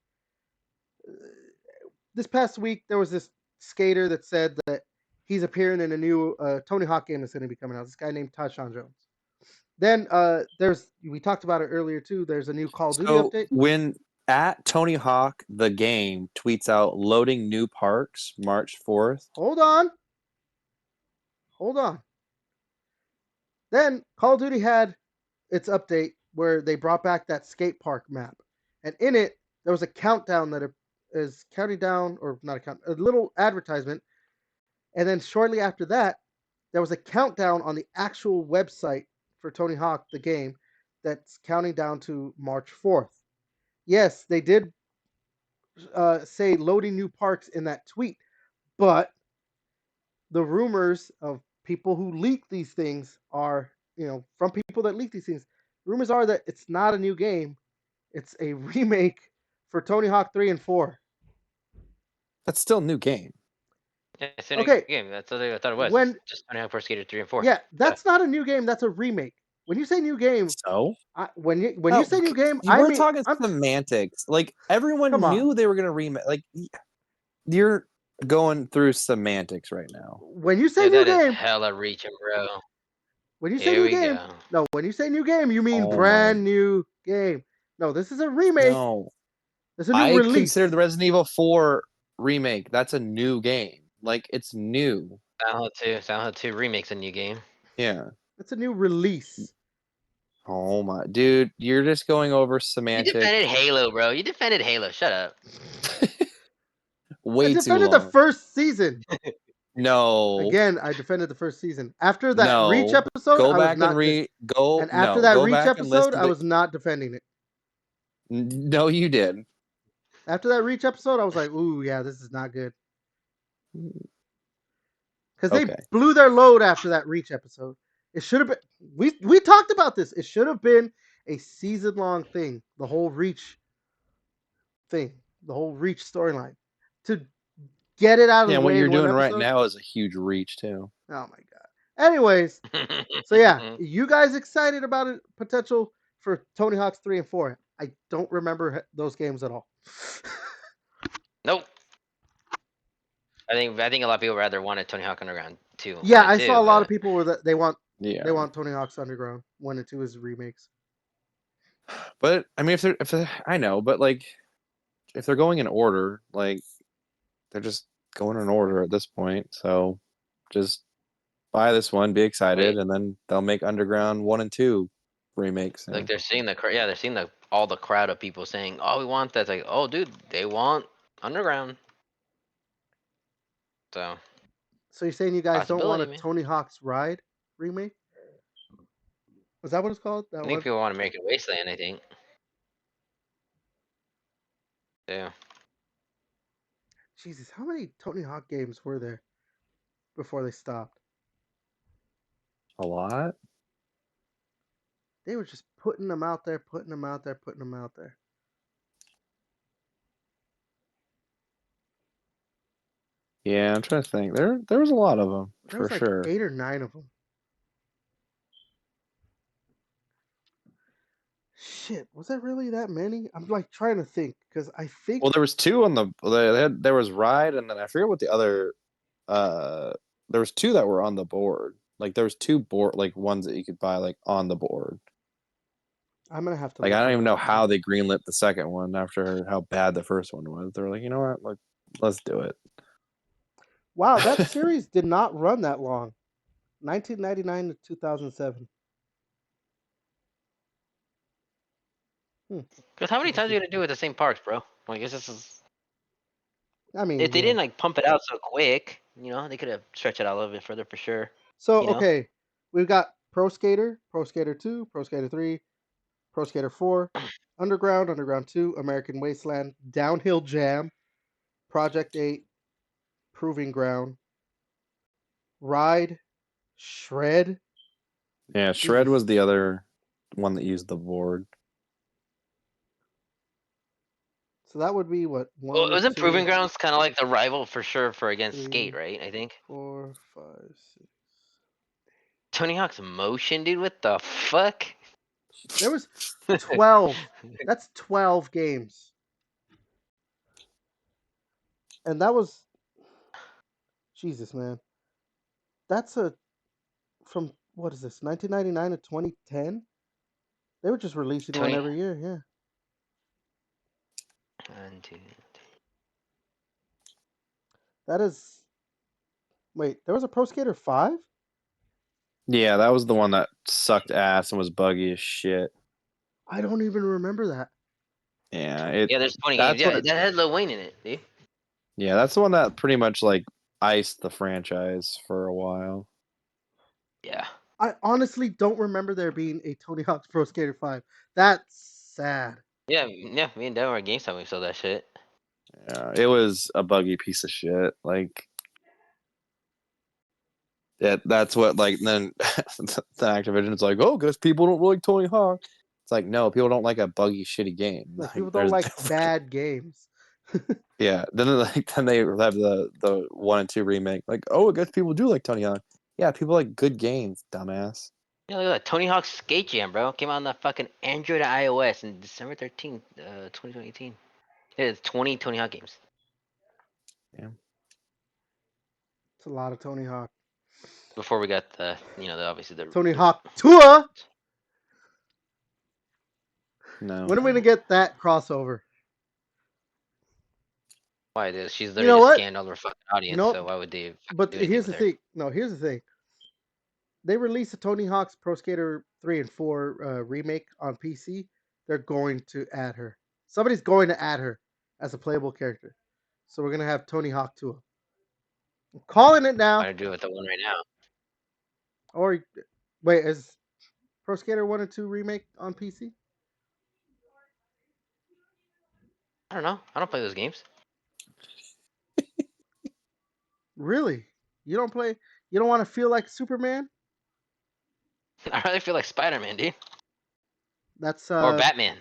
This past week, there was this skater that said that he's appearing in a new Tony Hawk game that's going to be coming out. This guy named Tyshawn Jones. Then we talked about it earlier too. There's a new Call of Duty update. When at Tony Hawk the game tweets out loading new parks March 4th. Hold on. Then Call of Duty had its update where they brought back that skate park map, and in it there was a countdown that is counting down, or not a little advertisement, and then shortly after that there was a countdown on the actual website for Tony Hawk the game that's counting down to March 4th. Yes, they did say loading new parks in that tweet, but the rumors of people who leak these things are, from people that leak these things, rumors are that it's not a new game. It's a remake for Tony Hawk 3 and 4. That's still a new game. Yeah, it's a new game. That's what I thought it was. Just Tony Hawk Pro Skater 3 and 4. Yeah, that's not a new game. That's a remake. When you say new game, so when you say new game, we're talking semantics. Like everyone knew they were gonna remake. Like you're going through semantics right now. When you say new game, hella reaching, bro. When you say new game, when you say new game, you mean brand new game. No, this is a remake. No, this is a new release. I consider the Resident Evil 4 remake. That's a new game. Like it's new. Silent Hill 2 remake's a new game. Yeah, it's a new release. Oh my dude, you're just going over semantics. You defended Halo, bro. You defended Halo. Shut up. I defended the first season. No. Again, I defended the first season. After that Reach episode, I was not. And after that Reach episode, I was not defending it. No, you did. After that Reach episode, I was like, "Ooh, yeah, this is not good." Because they blew their load after that Reach episode. It should have been. We talked about this. It should have been a season-long thing. The whole Reach thing, the whole Reach storyline, to get it out of the way. Yeah, what you're doing right now is a huge reach too. Oh my god. Anyways, so yeah, you guys excited about a potential for Tony Hawk's 3 and 4? I don't remember those games at all. Nope. I think a lot of people rather wanted Tony Hawk Underground 2. Yeah, I saw a lot of people that they want Tony Hawk's Underground 1 and 2 as remakes. But I mean, if I know, but like, if they're going in order, like, they're just going in order at this point. So, just buy this one, be excited, and then they'll make Underground 1 and 2 remakes. Like they're seeing all the crowd of people saying, "Oh, we want that." It's like, oh, dude, they want Underground. So you're saying you guys don't want a Tony Hawk's Ride remake? Is that what it's called? I think people want American Wasteland, I think. Yeah. Jesus, how many Tony Hawk games were there before they stopped? A lot. They were just putting them out there. Yeah, I'm trying to think. There was a lot of them for sure. 8 or 9 of them. Shit, was that really that many? I'm like trying to think because I think. Well, there was 2 on the. There was Ride, and then I forget what the other. There was 2 that were on the board. Like there was 2 board, like ones that you could buy like on the board. I'm gonna have to. Like I don't even know how they greenlit the second one after how bad the first one was. They were like, you know what, like let's do it. Wow, that series did not run that long. 1999 to 2007. Because how many times are you gonna do it at the same parks, bro? Well, I guess this is. I mean, if they didn't like pump it out so quick, they could have stretched it out a little bit further for sure. So okay, we've got Pro Skater, Pro Skater 2, Pro Skater 3, Pro Skater 4, Underground, Underground 2, American Wasteland, Downhill Jam, Project 8, Proving Ground, Ride, Shred. Yeah, Shred Jesus. was the other one that used the board. So that would be what? Well, 1, wasn't Proving 2, Grounds kind of like the rival for sure for against Skate, 3, right? I think 4, 5, 6. Tony Hawk's Motion, dude. What the fuck? There was 12. That's 12 games. And that was Jesus, man. That's from what is this? 1999 to 2010? They were just releasing one 20. every year, yeah. 1, 2. That is Wait, there was a Pro Skater 5? Yeah, that was the one that sucked ass and was buggy as shit. I don't even remember that. Yeah, Yeah, there's 20 that's games. what Yeah, it- that had Lil Wayne in it, dude. Yeah, that's the one that pretty much like iced the franchise for a while. Yeah. I honestly don't remember there being a Tony Hawk's Pro Skater 5. That's sad. Yeah, yeah. Me and Dad were at GameStop when we sold that shit. Yeah, it was a buggy piece of shit. Like, that's what like then the Activision's like, oh, because people don't like Tony Hawk. It's like, no, people don't like a buggy, shitty game. Like, Like, people there's don't like different- bad games. Yeah, then they have the 1 and 2 remake. Like, oh, I guess people do like Tony Hawk. Yeah, people like good games, dumbass. Yeah, look at that. Tony Hawk's Skate Jam, bro. Came out on the fucking Android and iOS in December 13th, 2018. Yeah, it's 20 Tony Hawk games. It's a lot of Tony Hawk. Before we got the, obviously the Tony Hawk Tour. No, When are we gonna get that crossover? Why? She's know literally what? scanned all her fucking audience. know- So why would they? But do anything here's the with her? thing. No, here's the thing. They released a Tony Hawk's Pro Skater 3 and 4 remake on PC. They're going to add her. Somebody's going to add her as a playable character. So we're gonna have Tony Hawk Tour. I'm calling it now. Why to do it with the one right now? Or wait, is Pro Skater 1 and 2 remake on PC? I don't know. I don't play those games. Really? You don't play? You don't want to feel like Superman? I really feel like Spider-Man, dude, That's or Batman,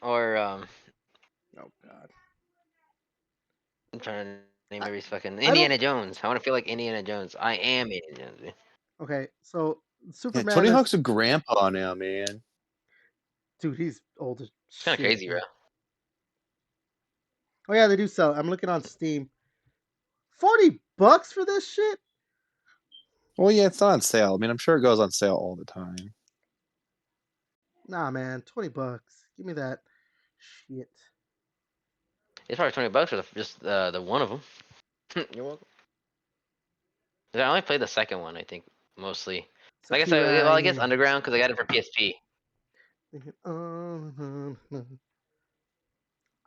or Oh God. I'm trying to name every fucking don't- Indiana Jones. I want to feel like Indiana Jones. I am Indiana Jones, dude. Okay, so yeah, Superman. Tony is- Hawk's a grandpa now, man. Dude, he's old as It's kind of shit, crazy, man. bro. Oh yeah, they do sell. I'm looking on Steam. $40 for this shit? Well, yeah, it's not on sale. I mean, I'm sure it goes on sale all the time. Nah, man, $20. Give me that shit. It's probably $20 for just the one of them. You're welcome. I only played the second one, I think, mostly. I guess I guess Underground because I got it for PSP.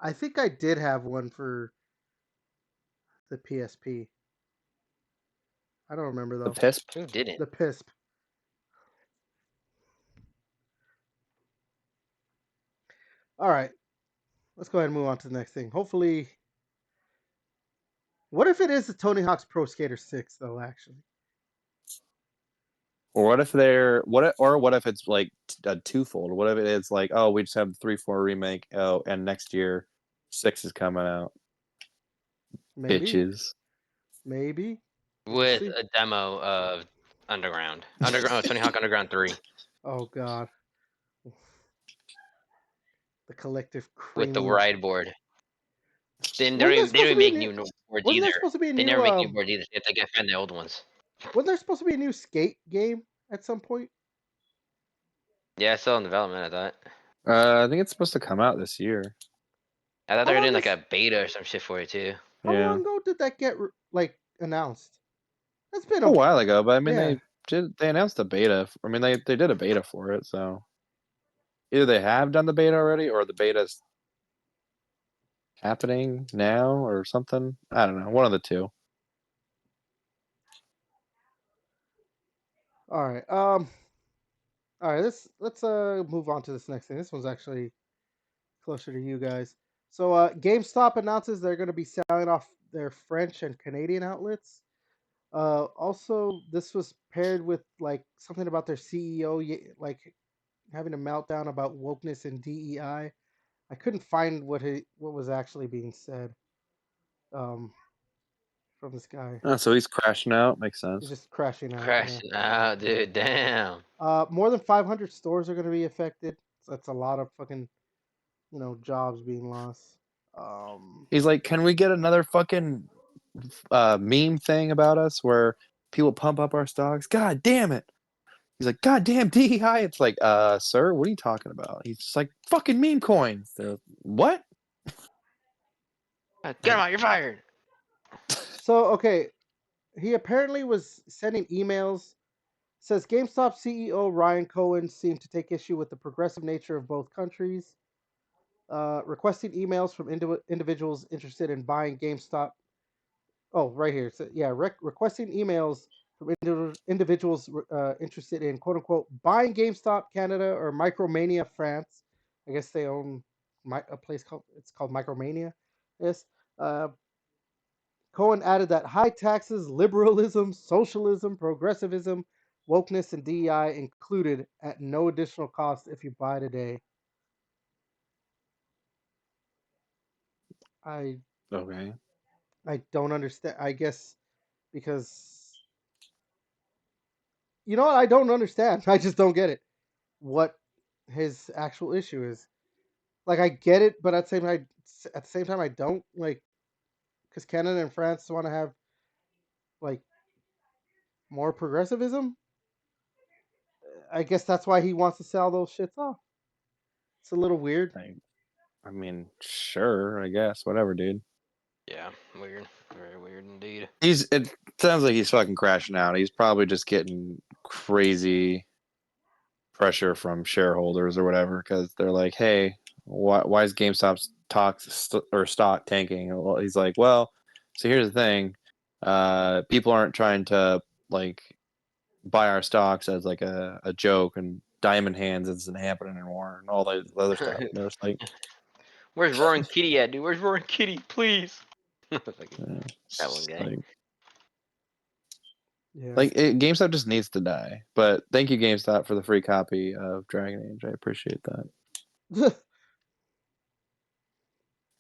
I think I did have one for the PSP. I don't remember The though. Pisp. Who didn't? The PSP. All right, let's go ahead and move on to the next thing. Hopefully, what if it is the Tony Hawk's Pro Skater 6 though? Actually, Or what if it's like a twofold? What if it's like, oh, we just have the 3-4 remake, oh, and next year 6 is coming out. maybe, Bitches. maybe. With see. a demo of Underground. Tony Hawk Underground 3 Oh God, the collective with the cream. ride board. Then Wasn't there they supposed to didn't be a make new- new boards Wasn't either. there supposed to be a They new? never make new boards either. They have to get find the old ones. Wasn't there supposed to be a new skate game at some point? Yeah, it's still in development. I thought. I think it's supposed to come out this year. I thought they How were doing long like a beta or some shit for it too. How Yeah, long ago did that get announced? That's been a while ago, but I mean, Yeah. they announced a beta. I mean, they did a beta for it, so either they have done the beta already, or the beta's happening now, or something. I don't know. One of the two. All right. All right, let's move on to this next thing. This one's actually closer to you guys. So GameStop announces they're going to be selling off their French and Canadian outlets. Also, this was paired with like something about their CEO like having a meltdown about wokeness and DEI. I couldn't find what was actually being said um, from this guy. Oh, so he's crashing out. Makes He's sense. just crashing out. Crashing out, dude. Damn. More than 500 stores are going to be affected. So that's a lot of fucking jobs being lost. He's like, can we get another fucking meme thing about us where people pump up our stocks? God damn it. He's like, God damn DEI. It's like, sir, what are you talking about? He's just like, fucking meme coins. They're like, what? Get him out. You're fired. So okay, he apparently was sending emails. Says GameStop CEO Ryan Cohen seemed to take issue with the progressive nature of both countries, requesting emails from individuals interested in buying GameStop. Oh, right here. So, yeah, requesting emails from individuals interested in quote unquote buying GameStop Canada or Micromania France. I guess they own a place called Micromania. Yes. Cohen added that high taxes, liberalism, socialism, progressivism, wokeness, and DEI included at no additional cost if you buy today. I Okay. I don't understand. I guess because you know what? I don't understand. I just don't get it. What his actual issue is. Like I get it, but at the same time I don't like because Canada and France want to have like more progressivism. I guess that's why he wants to sell those shits off. It's a little weird. I mean, sure, I guess. Whatever, dude. Yeah, weird. Very weird indeed. It sounds like he's fucking crashing out. He's probably just getting crazy pressure from shareholders or whatever because they're like, hey, why is GameStop's stock tanking? Well, he's like, well, so here's the thing. People aren't trying to like buy our stocks as like a joke, and diamond hands isn't happening anymore and all that other stuff. And they're just like, Where's Roaring Kitty at, dude? Where's Roaring Kitty? Please. yeah, That one guy. Yeah. GameStop just needs to die. But thank you, GameStop, for the free copy of Dragon Age. I appreciate that.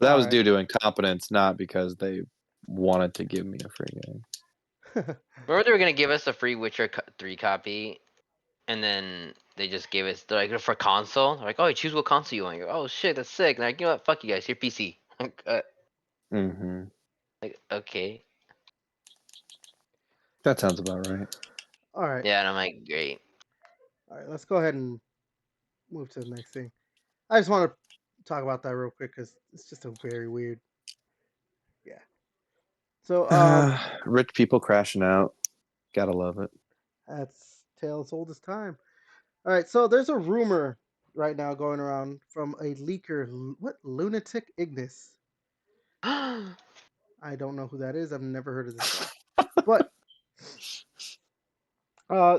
That was Alright. due to incompetence, not because they wanted to give me a free game. Remember they were gonna give us a free Witcher 3 copy, and then they just gave us they're like for console. They're like, oh, you choose what console you want. You're, oh shit, that's sick. And they're like, you know what? Fuck you guys. Your PC. Mm-hmm. Like, okay. That sounds about right. Alright. Yeah, and I'm like, great. Alright, let's go ahead and move to the next thing. I just want to talk about that real quick because it's just a very weird. Yeah. So Rich people crashing out. Gotta love it. that's tale as old as time. All right, so there's a rumor right now going around from a leaker. What lunatic Ignis? I don't know who that is. I've never heard of this guy. But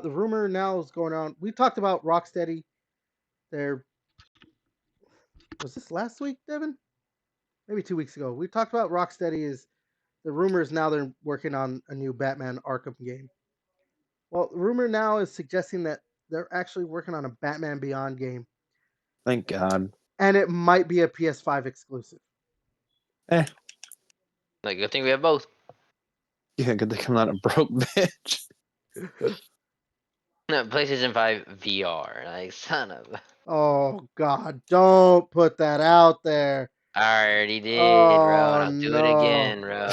the rumor now is going on. We talked about Rocksteady. Was this last week, Devin? Maybe 2 weeks ago. We talked about Rocksteady. Is the rumor is now they're working on a new Batman Arkham game. Well, the rumor now is suggesting that they're actually working on a Batman Beyond game. Thank God. And it might be a PS5 exclusive. Like, good thing we have both. Yeah, good thing I'm not a broke bitch. No, PlayStation 5 VR. Like, son of. Oh God! Don't put that out there. I already did, Oh bro. And I'll do it no! again, bro.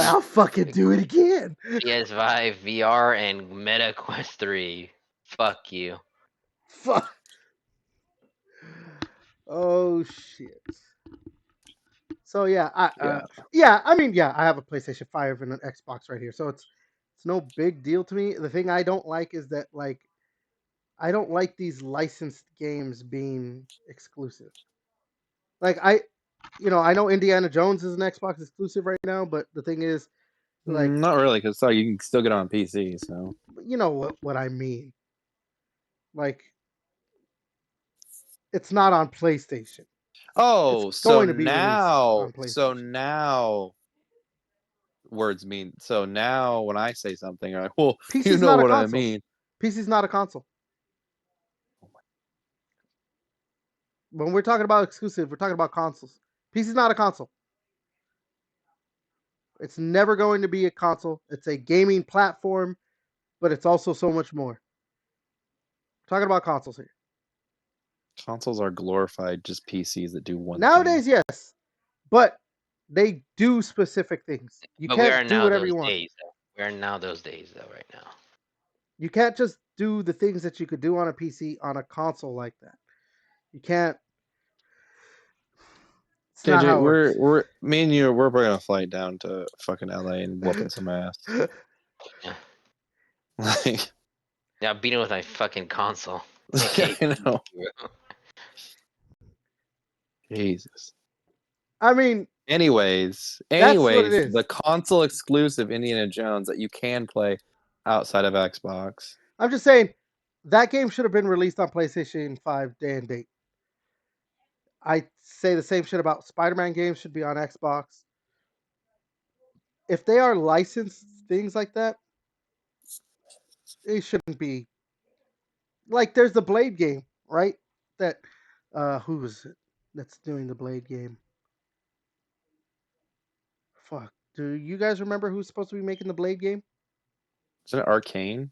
I'll fucking do it again. PS5 VR and Meta Quest 3. Fuck you. Fuck. Oh shit. So yeah, I have a PlayStation 5 and an Xbox right here, so it's no big deal to me. The thing I don't like is that like I don't like these licensed games being exclusive. Like I know Indiana Jones is an Xbox exclusive right now, but the thing is, like, Not really, because you can still get it on PC. So you know what I mean. Like, It's not on PlayStation. Oh, It's so going to be released on PlayStation. now words mean so now when I say something, you're like, well, you PC's know not a what I console. mean. PC's not a console. When we're talking about exclusive, we're talking about consoles. PC's not a console. It's never going to be a console. It's a gaming platform, but it's also so much more. We're talking about consoles here. Consoles are glorified just PCs that do one Nowadays, thing. yes, but they do specific things. You But we are can't do now whatever those you want. days, though. We are now those days, though, right now. You can't just do the things that you could do on a PC on a console like that. You can't. It's not KJ, how it works. we're me and you, we're gonna fly down to fucking LA and whooping some ass. Like, Yeah, I'm beating with my fucking console. I know. Jesus. I mean, Anyways, that's what it is. the console exclusive Indiana Jones that you can play outside of Xbox. I'm just saying that game should have been released on PlayStation 5 day and date. I say the same shit about Spider-Man games should be on Xbox. If they are licensed things like that, it shouldn't be. Like there's the Blade game, right? That who is it that's doing the Blade game? Fuck. Do you guys remember who's supposed to be making the Blade game? Isn't it Arcane?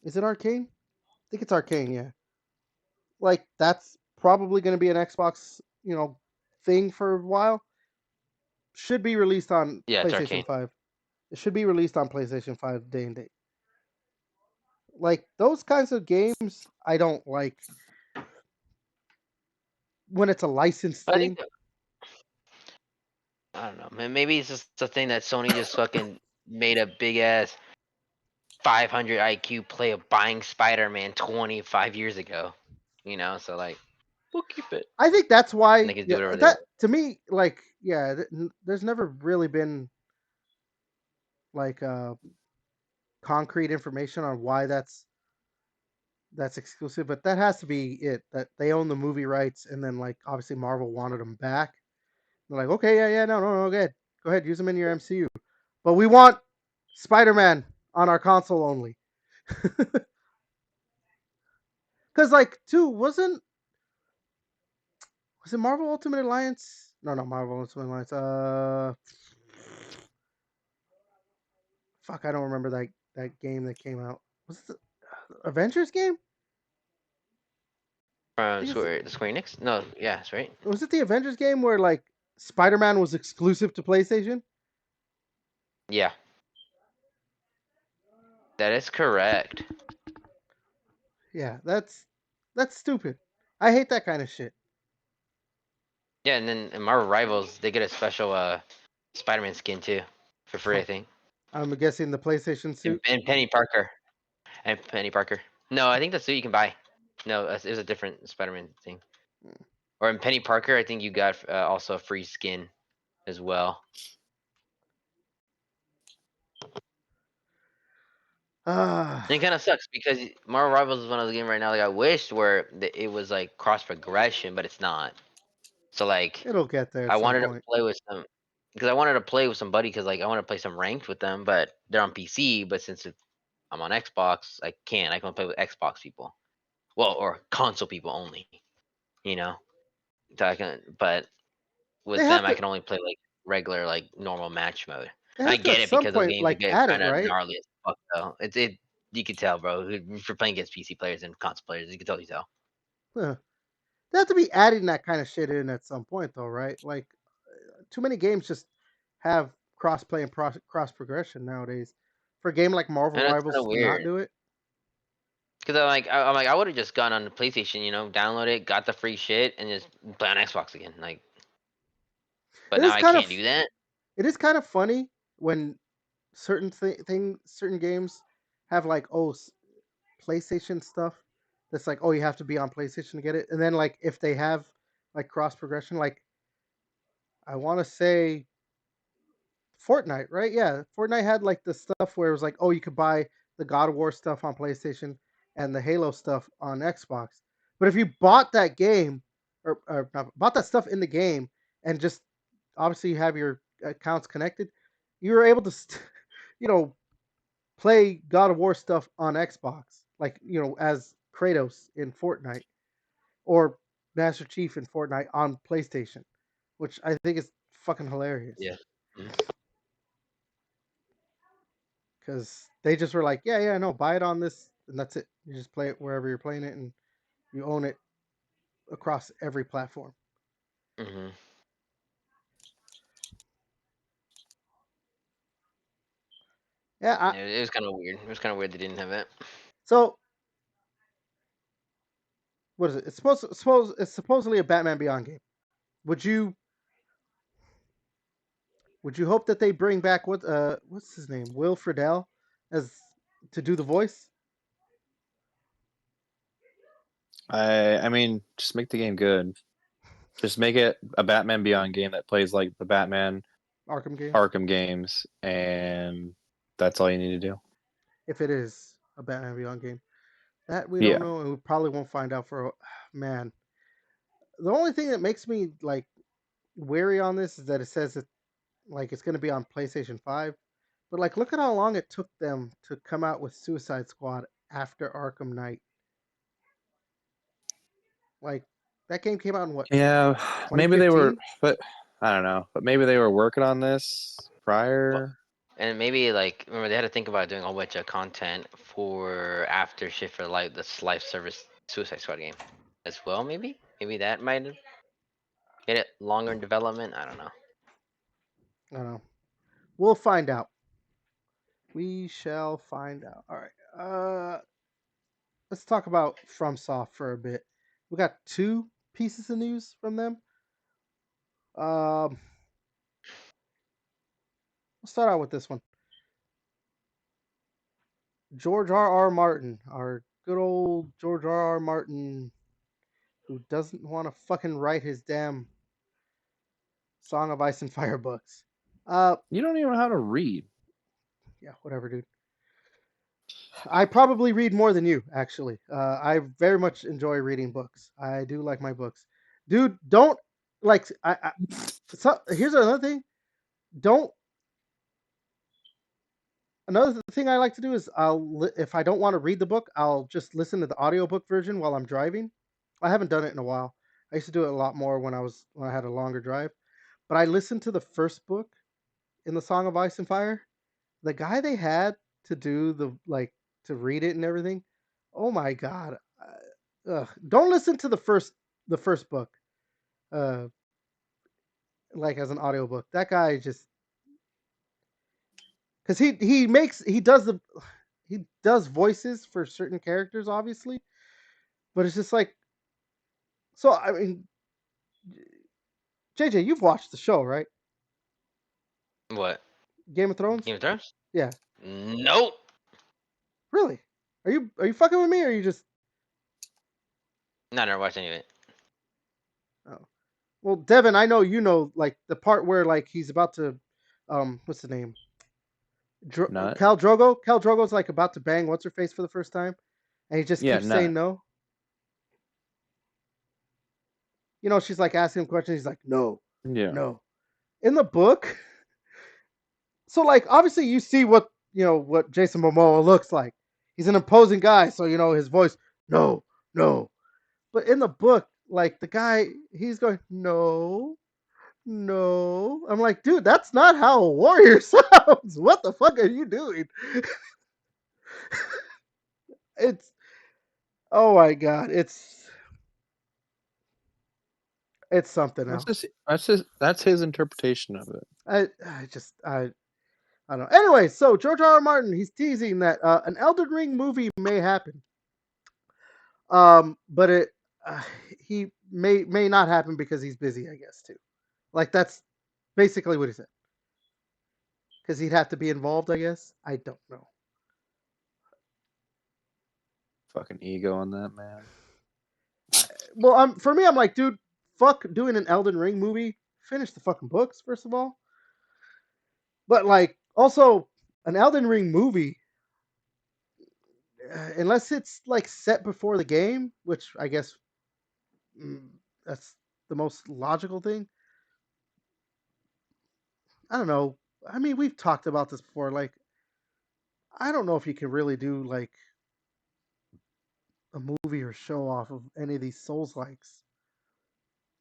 Is it Arcane? I think it's Arcane, yeah. Like that's probably going to be an Xbox, thing for a while. Should be released on Yeah, it's PlayStation Arcane. 5. It should be released on PlayStation 5 day and date. Like those kinds of games, I don't like when it's a licensed But I thing. think I don't know, man. Maybe it's just a thing that Sony just fucking made a big ass 500 IQ play of buying Spider-Man 25 years ago. You know, so like we'll keep it. I think that's why And they can do whatever they that want. to me, like, yeah, there's never really been like concrete information on why that's exclusive, but that has to be it. That they own the movie rights, and then like obviously Marvel wanted them back. They're like, okay, yeah, no, go ahead, use them in your MCU, but we want Spider-Man on our console only. Because like, was it Marvel Ultimate Alliance? No, not Marvel Ultimate Alliance. Fuck, I don't remember that game that came out. Was it the Avengers game? The Square Enix? No, yeah, that's right. Was it the Avengers game where like Spider-Man was exclusive to PlayStation? Yeah. That is correct. Yeah, that's stupid. I hate that kind of shit. Yeah, and then in Marvel Rivals, they get a special Spider-Man skin too, for free, I think. I'm guessing the PlayStation suit. And Penny Parker. And Penny Parker. No, I think the suit you can buy. No, it was a different Spider-Man thing. Or in Penny Parker, I think you got also a free skin as well. It kind of sucks because Marvel Rivals is one of the games right now. Like I wished where it was like cross progression, but it's not. So like It'll get there at I some wanted to point. play with some because I wanted to play with somebody because like I want to play some ranked with them, but they're on PC. But since I'm on Xbox, I can't. I can only play with Xbox people. Well, or console people only. You know, so I can. But with They have them, I to. can only play like regular, like normal match mode. They I have to get at it some because those point games like get add it, kind of right? gnarly as fuck though. It you can tell, bro. If you're playing against PC players and console players, you can totally tell. Huh. They have to be adding that kind of shit in at some point, though, right? Like, too many games just have cross-play and cross progression nowadays. For a game like Marvel And that's kind Rivals of to not weird. do it, Cause I would have just gone on the PlayStation, download it, got the free shit, and just play on Xbox again. Like, but it now is I kind can't of do that. it is kind of funny when certain games have like PlayStation stuff that's like, oh, you have to be on PlayStation to get it, and then like if they have like cross progression, like I want to say Fortnite, right? Yeah, Fortnite had like the stuff where it was like, oh, you could buy the God of War stuff on PlayStation and the Halo stuff on Xbox. But if you bought that game, or bought that stuff in the game, and just obviously you have your accounts connected, you were able to, you know, play God of War stuff on Xbox, like as Kratos in Fortnite or Master Chief in Fortnite on PlayStation, which I think is fucking hilarious. Yeah. Mhm. Because they just were like, yeah, no, buy it on this, and that's it. You just play it wherever you're playing it, and you own it across every platform. Mm-hmm. Yeah. It was kind of weird. It was kind of weird they didn't have it. So what is it? It's supposedly a Batman Beyond game. Would you hope that they bring back what's his name, Will Friedle, as to do the voice? I mean, just make the game good. Just make it a Batman Beyond game that plays like the Batman Arkham games, Arkham games, and that's all you need to do. if it is a Batman Beyond game. That we Yeah. don't know, and we probably won't find out for man. The only thing that makes me like wary on this is that it says that like it's going to be on PlayStation 5. But like look at how long it took them to come out with Suicide Squad after Arkham Knight. Like that game came out in what, Yeah, maybe they were, 2015? but I don't know. But maybe they were working on this prior. And maybe like remember they had to think about doing a whole bunch of content for after shit for like this live service Suicide Squad game as well. Maybe that might have get it longer in development. I don't know. I don't know. We'll find out. We shall find out. All right. Let's talk about FromSoft for a bit. We got two pieces of news from them. We'll start out with this one. George R.R. Martin, our good old George R.R. Martin, who doesn't want to fucking write his damn Song of Ice and Fire books. You don't even know how to read. Yeah, whatever, dude. I probably read more than you, actually. I very much enjoy reading books. I do like my books, dude. Don't like. So here's another thing. Don't. Another thing I like to do is if I don't want to read the book, I'll just listen to the audiobook version while I'm driving. I haven't done it in a while. I used to do it a lot more when I had a longer drive. But I listened to the first book in the Song of Ice and Fire. The guy they had to do to read it and everything. Oh my god. Don't listen to the first book uh like as an audiobook. That guy just cuz he does voices for certain characters obviously, but it's just like, so I mean, JJ, you've watched the show, right? What? Game of Thrones? Game of Thrones? Yeah. Nope. Really? Are you fucking with me, or are you just No, I never watched any of it. oh. Well, Devin, I know you know like the part where like he's about to what's the name? Nut. Cal Drogo. Cal Drogo's like about to bang what's her face for the first time, and he just Yeah, keeps saying nut. no. She's like asking him questions. He's like, no, Yeah. no. In the book, so like obviously you see what Jason Momoa looks like. He's an imposing guy, so his voice, no, no. But in the book, like the guy, he's going, no, no. I'm like, dude, that's not how a warrior sounds. What the fuck are you doing? It's oh my god, it's something else. That's his interpretation of it. I don't know. Anyway, so George R. R. Martin, he's teasing that an Elden Ring movie may happen. But uh, he may not happen because he's busy, I guess, too. Like that's basically what he said. Because he'd have to be involved, I guess. I don't know. Fucking ego on that man. Well, for me, I'm like, dude, fuck doing an Elden Ring movie. Finish the fucking books, first of all. But like, also, an Elden Ring movie, unless it's like set before the game, which I guess that's the most logical thing. I don't know. I mean, we've talked about this before. Like, I don't know if you can really do like a movie or show off of any of these Souls likes.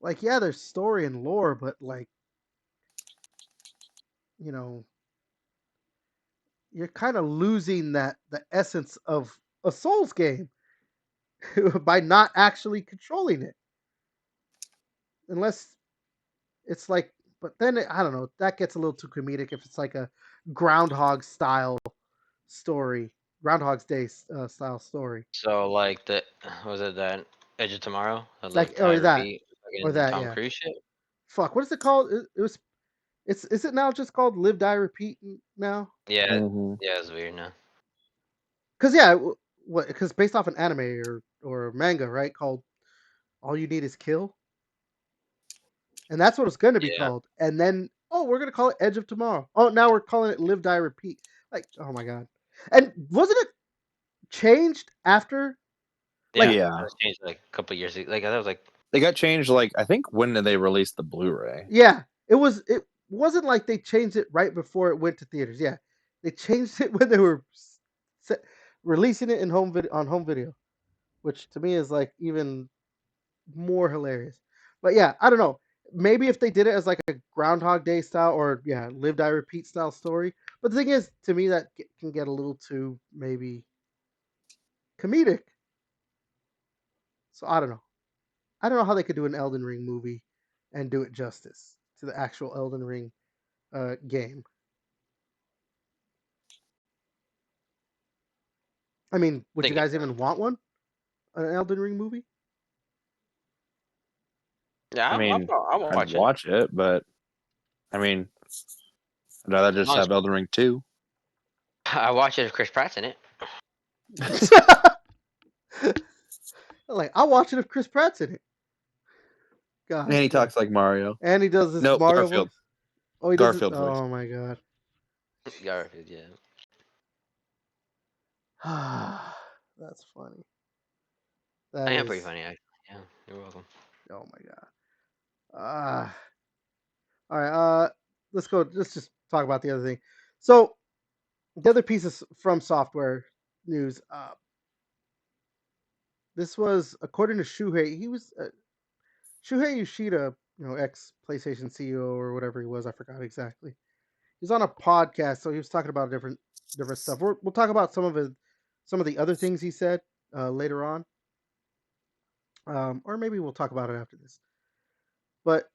Like, yeah, there's story and lore, but like, you know, you're kind of losing the essence of a Souls game by not actually controlling it. Unless it's like, but then I don't know. That gets a little too comedic if it's like a Groundhog style story, Groundhog's Day style story. So like the was it that Edge of Tomorrow? That Like, live die or that, repeat or fucking that, Tom yeah. Cruise shit? Fuck, what is it called? It was. Is it now just called Live Die Repeat now? Yeah, Mhm. yeah, it's weird now. Because yeah, what? Because based off an anime or manga, right? Called All You Need Is Kill, and that's what it's going to be Yeah, called. And then we're gonna call it Edge of Tomorrow. Oh, now we're calling it Live Die Repeat. Like, oh my god! And wasn't it changed after? yeah. Like, It Yeah. was changed like a couple years ago. Like that was like They got changed, like, I think when did they release the Blu-ray? yeah, it was. It wasn't like they changed it right before it went to theaters. Yeah, they changed it when they were releasing it in home video, which to me is like even more hilarious. But yeah, I don't know. Maybe if they did it as like a Groundhog Day style or yeah, Live Die Repeat style story. But the thing is, to me, that can get a little too maybe comedic. So I don't know. I don't know how they could do an Elden Ring movie and do it justice to the actual Elden Ring game. I mean, would you thinking. guys even want one? An Elden Ring movie? Yeah, I mean, I won't I'd watch it. watch it, but I mean, I'd rather just long as- have Elden Ring 2. I watch it if Chris Pratt's in it. Like, I'll watch it if Chris Pratt's in it. God. And he talks like Mario. And he does this Nope, Mario Garfield. voice. Oh, he does it. Garfield voice. Oh my god. Garfield, yeah. That's funny. That I am is. pretty funny, actually. Yeah, you're welcome. Oh my god. All right. Let's go. Let's just talk about the other thing. So the other pieces from software news. This was according to Shuhei. He was Shuhei Yoshida, ex PlayStation CEO or whatever he was. I forgot exactly. He's on a podcast, so he was talking about different stuff. We'll talk about some of the other things he said later on, or maybe we'll talk about it after this. But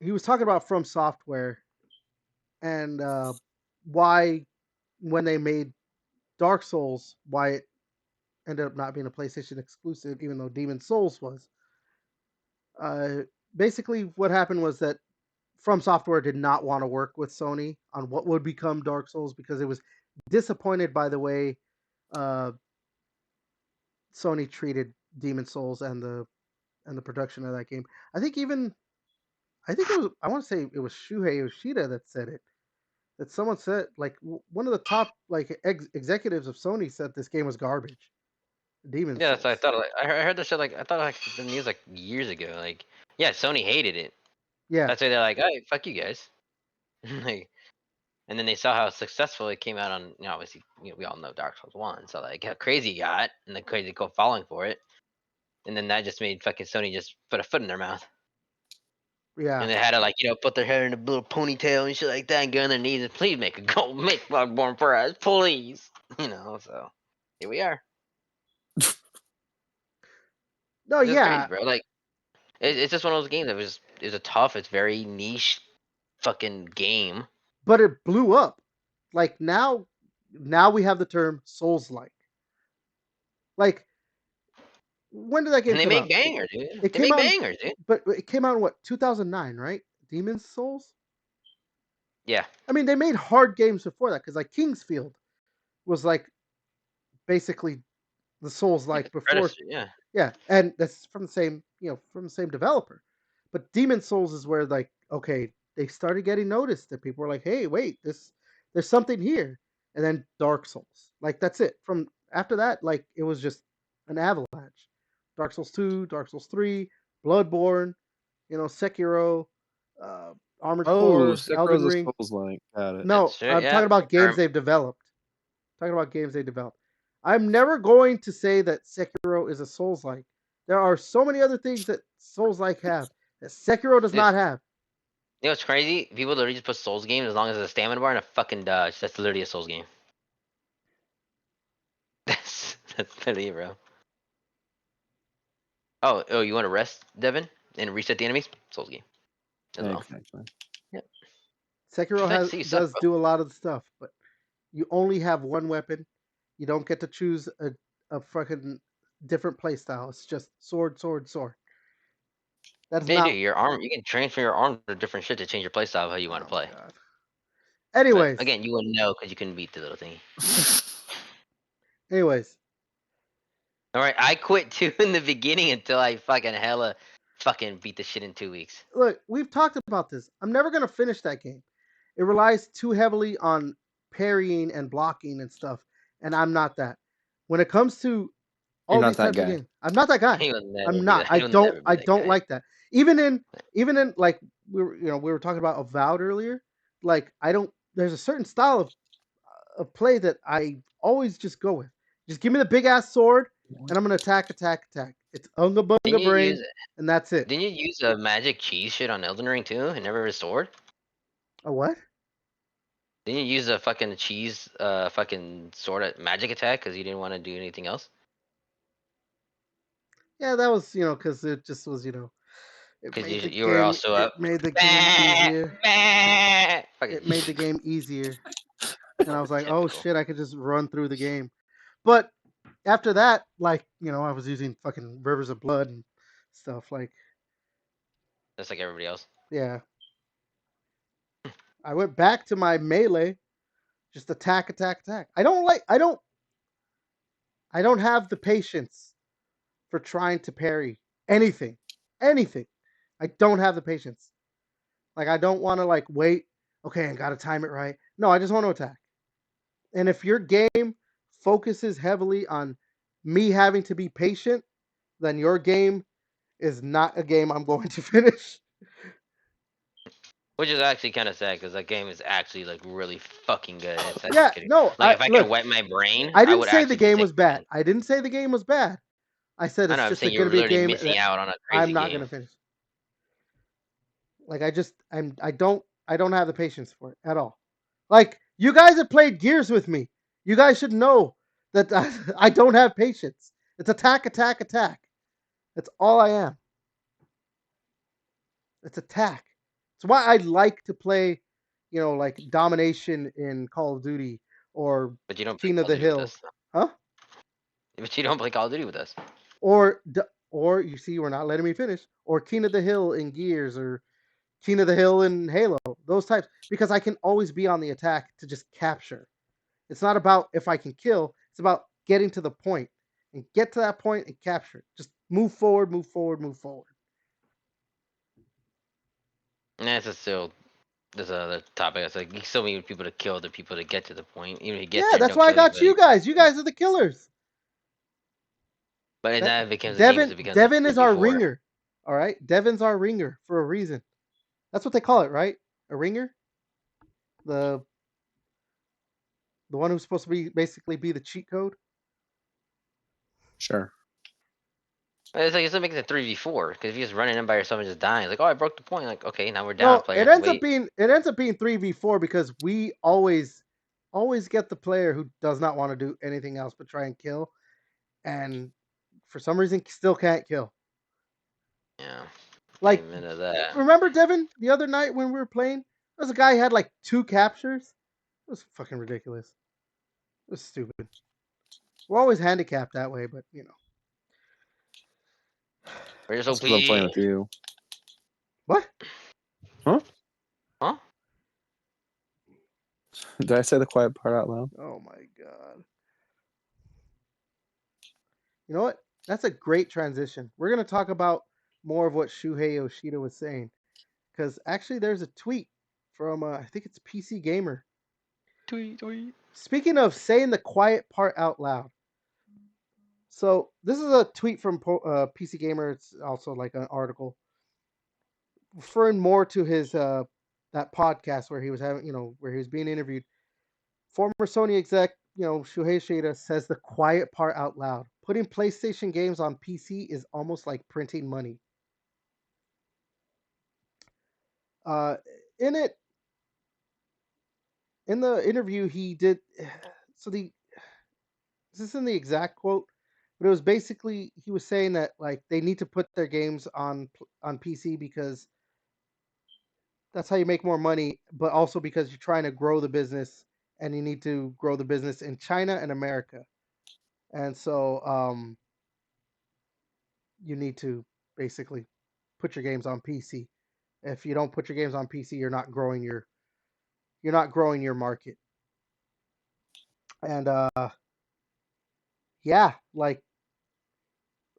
he was talking about From Software and why when they made Dark Souls, why it ended up not being a PlayStation exclusive, even though Demon Souls was. Basically, what happened was that From Software did not want to work with Sony on what would become Dark Souls because it was disappointed by the way Sony treated Demon Souls and the production of that game. I think it was I want to say it was Shuhei Yoshida that said it. That someone said like one of the top like executives of Sony said this game was garbage. Demon Yeah, that's what I Souls. thought. Like, I heard that shit. Like, I thought like the news like years ago. Like, yeah, Sony hated it. Yeah. That's why they're like, "Hey, fuck you guys." Like, and then they saw how successful it came out on. Obviously, we all know Dark Souls 1. So like how crazy it got, and the crazy cult following for it, and then that just made fucking Sony just put a foot in their mouth, Yeah. and they had to like put their hair in a little ponytail and shit like that, and go on their knees and please make Bloodborne for us, please. So here we are. No, It's just yeah. crazy, bro. Like, it's just one of those games that it's a tough, it's very niche, fucking game. But it blew up. Like now we have the term Souls like. Like when did that game And they come make out? bangers, dude. It They came make out, bangers, dude. but it came out in what 2009, right? Demon's Souls. Yeah. I mean, they made hard games before that because like Kingsfield was like basically the Souls like before. Predator, yeah. Yeah, and that's from the same developer. But Demon Souls is where like okay, they started getting noticed that people were like, hey, wait, there's something here. And then Dark Souls, like that's it. From after that, like it was just an avalanche. Dark Souls 2, Dark Souls 3, Bloodborne, Sekiro, Armored Oh, Core, Elden Sekiro's a Ring. Souls-like. Got it. No, That's true. I'm Yeah. talking about games they've developed. I'm never going to say that Sekiro is a Souls-like. There are so many other things that Souls-like have that Sekiro does Dude, not have. you know what's crazy? People literally just put Souls games as long as there's a stamina bar and a fucking dodge. That's literally a Souls game. That's literally it, bro. Oh, you want to rest, Devin, and reset the enemies? Souls game as well. Exactly. Yep. Sekiro Nice to see you suck, does bro. do a lot of the stuff, but you only have one weapon. You don't get to choose a fucking different play style. It's just sword, sword, sword. That's Yeah, you do. not. Your arm, you can transfer your arm to different shit to change your playstyle of how you want to Oh my play. god. But Anyways, again, you wouldn't know because you couldn't beat the little thingy. anyways, All right, I quit too in the beginning until I fucking beat the shit in 2 weeks. look, we've talked about this. I'm never gonna finish that game. It relies too heavily on parrying and blocking and stuff, and I'm not that. When it comes to You're all not these that types of guy. games, I'm not that guy. He will never I'm be not. that. He'll never be I that don't guy. like that. Even in like we were talking about Avowed earlier. Like I don't. There's a certain style of play that I always just go with. Just give me the big ass sword, and I'm gonna attack, attack, attack. It's unga Didn't bunga you brain, use and that's it. Didn't you use a magic cheese shit on Elden Ring too and never restored? A what? Didn't you use a fucking cheese fucking sword at magic attack because you didn't want to do anything else? Yeah, that was because it just was it Because made the you were game also it up. made the game easier. Fucking It made the game easier, and I was like, oh typical. shit, I could just run through the game. But after that, like I was using fucking Rivers of Blood and stuff. Like, Just like everybody else. yeah, I went back to my melee, just attack, attack, attack. I don't have the patience for trying to parry anything, anything. I don't have the patience. Like, I don't want to like wait. Okay, I gotta time it right. No, I just want to attack. And if your game focuses heavily on me having to be patient, then your game is not a game I'm going to finish. Which is actually kind of sad because that game is actually like really fucking good. It's actually Yeah, kidding. no, Like I if I could look. wet my brain, I I didn't would say the actually be game was taking it bad. in. I didn't say the game was bad. I said I know. it's I'm just saying going you're to be a literally game missing that out on a I'm crazy not going game. to finish. Like I don't have the patience for it at all. Like you guys have played Gears with me. You guys should know that I don't have patience. It's attack, attack, attack. That's all I am. It's attack. It's why I like to play, like domination in Call of Duty or But you don't play King of Call of the Duty with Hill, us. huh? But you don't play Call of Duty with us. Or you see, we're not letting me finish. Or King of the Hill in Gears, or King of the Hill in Halo. Those types, because I can always be on the attack to just capture. It's not about if I can kill. It's about getting to the point and get to that point and capture it. Just move forward, move forward, move forward. Nah, it's just still there's another topic. It's like you still need people to kill the people to get to the point. Even if you get Yeah, there and that's don't why I kill got anybody. you guys. You guys are the killers. But then That that becomes a game. It becomes a Devin is our 3v4. ringer. All right, Devin's our ringer for a reason. That's what they call it, right? A ringer. The one who's supposed to be basically be the cheat code. Sure. It's like it still makes it 3v4 because if you're just running in by yourself and just dying, it's like, oh, I broke the point. Like, okay, now we're down a No, player. I have to wait. it ends up being 3v4 because we always get the player who does not want to do anything else but try and kill, and for some reason still can't kill. Yeah. Like, Amen to that. remember Devin the other night when we were playing? There was a guy who had like 2 captures. It was fucking ridiculous. It was stupid. We're always handicapped that way, but We're just That's because I'm playing OP. with you. what? Huh? Did I say the quiet part out loud? Oh my god. You know what? That's a great transition. We're going to talk about more of what Shuhei Yoshida was saying. Because actually, there's a tweet from, I think it's PC Gamer. Tweet. Speaking of saying the quiet part out loud, So this is a tweet from PC Gamer. It's also like an article referring more to his that podcast where he was having, where he was being interviewed. Former Sony exec, Shuhei Shida says the quiet part out loud. Putting PlayStation games on PC is almost like printing money. Uh, in it, in the interview, he did. So this isn't the exact quote, but it was basically he was saying that like they need to put their games on PC because that's how you make more money, but also because you're trying to grow the business and you need to grow the business in China and America. And so you need to basically put your games on PC. If you don't put your games on PC, you're not growing your market. And yeah, like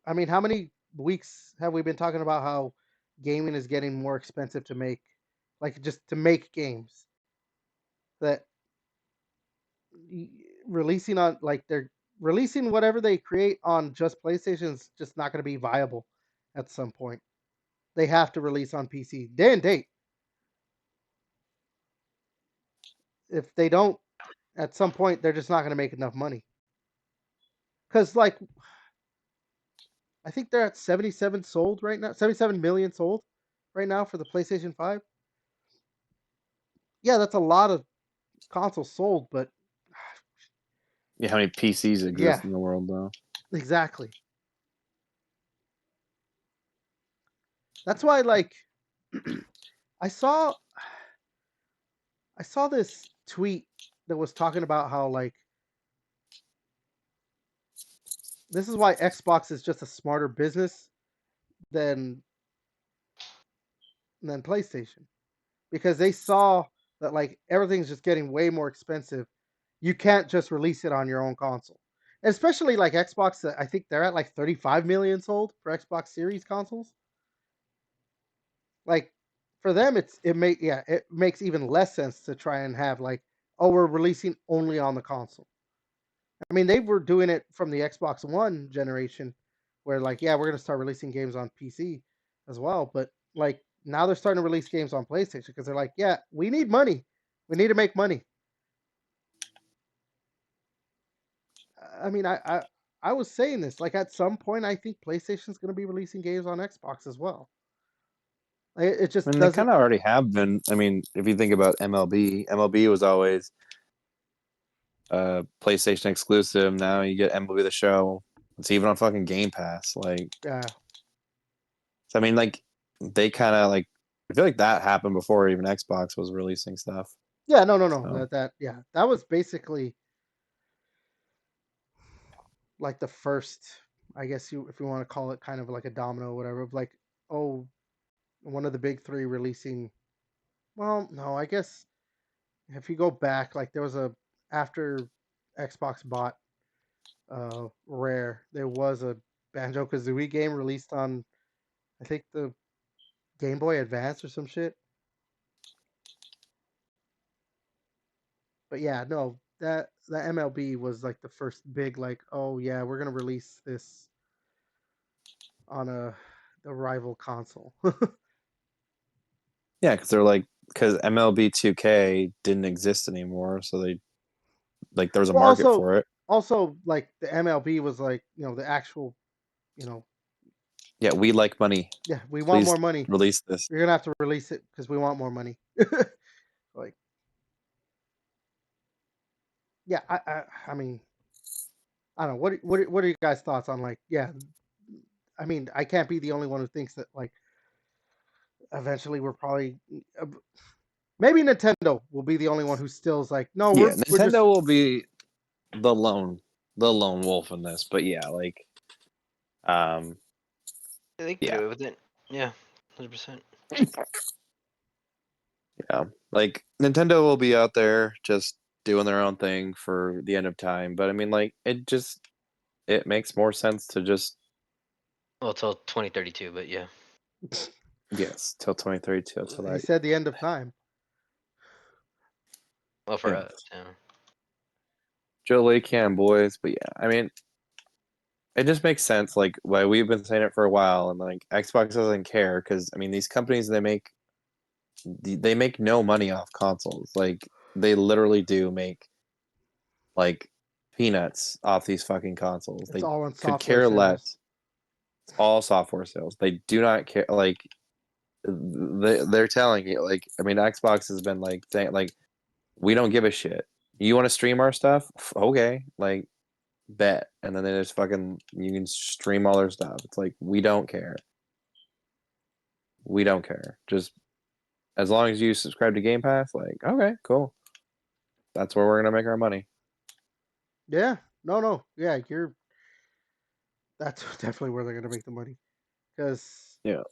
I mean, how many weeks have we been talking about how gaming is getting more expensive to make, like just to make games that releasing on like they're releasing whatever they create on just PlayStation is just not going to be viable at some point. They have to release on PC day and date. If they don't, at some point they're just not going to make enough money. Because like I think they're at 77 sold right now, 77 million sold right now for the PlayStation 5. Yeah, that's a lot of consoles sold, but Yeah, how many PCs exist yeah, in the world though? exactly. That's why like I saw this tweet that was talking about how like this is why Xbox is just a smarter business than PlayStation, because they saw that like everything's just getting way more expensive. You can't just release it on your own console. Especially like Xbox, I think they're at like 35 million sold for Xbox Series consoles. Like for them it makes even less sense to try and have like, oh, we're releasing only on the console. I mean, they were doing it from the Xbox One generation where like, yeah, we're going to start releasing games on PC as well, but like now they're starting to release games on PlayStation because they're like, yeah, we need money. We need to make money. I mean, I was saying this like at some point I think PlayStation's going to be releasing games on Xbox as well. It just I mean, they doesn't. kind of already have been. I mean, if you think about MLB was always PlayStation exclusive. Now you get MLB The Show. It's even on fucking Game Pass. Like, Yeah. so I mean, like they kind of like. I feel like that happened before even Xbox was releasing stuff. Yeah, no. So, That was basically like the first, I guess if you want to call it kind of like a domino or whatever, of like, oh, one of the big three releasing. Well, no, I guess if you go back, like there was after Xbox bought Rare, there was a Banjo Kazooie game released on, I think, the Game Boy Advance or some shit. But yeah, no, that MLB was like the first big like, oh yeah, we're gonna release this on the rival console. yeah, because they're like because MLB 2K didn't exist anymore, so they like there was a Well, market for it. also like the MLB was like, the actual, you know, Yeah, we like money. yeah, we want Please more money. release this. You're gonna have to release it because we want more money. Like, yeah, I mean, I don't know. What are you guys' thoughts on like, yeah? I mean, I can't be the only one who thinks that like eventually we're probably maybe Nintendo will be the only one who still is like, no, Yeah, we're just Nintendo will be the lone wolf in this, but yeah, like um They can get yeah. away with it. Yeah, 100%. Yeah. Like Nintendo will be out there just doing their own thing for the end of time, but I mean like it makes more sense to just Well, till 2032, but yeah. yes, till 2032 till he that. said the end of time. Well, for Yeah. us, yeah. Joe Lake can boys, but yeah, I mean it just makes sense. Like why we've been saying it for a while, and like Xbox doesn't care because I mean these companies they make no money off consoles. Like they literally do make like peanuts off these fucking consoles. It's They all on could software care sales. less. It's all software sales. They do not care. Like they're telling you. Like I mean, Xbox has been like saying like we don't give a shit. You want to stream our stuff? Okay, like bet. And then they just fucking you can stream all their stuff. It's like we don't care. We don't care. Just as long as you subscribe to Game Pass, like okay, cool. That's where we're gonna make our money. Yeah. No. Yeah, that's definitely where they're gonna make the money. Because Yeah.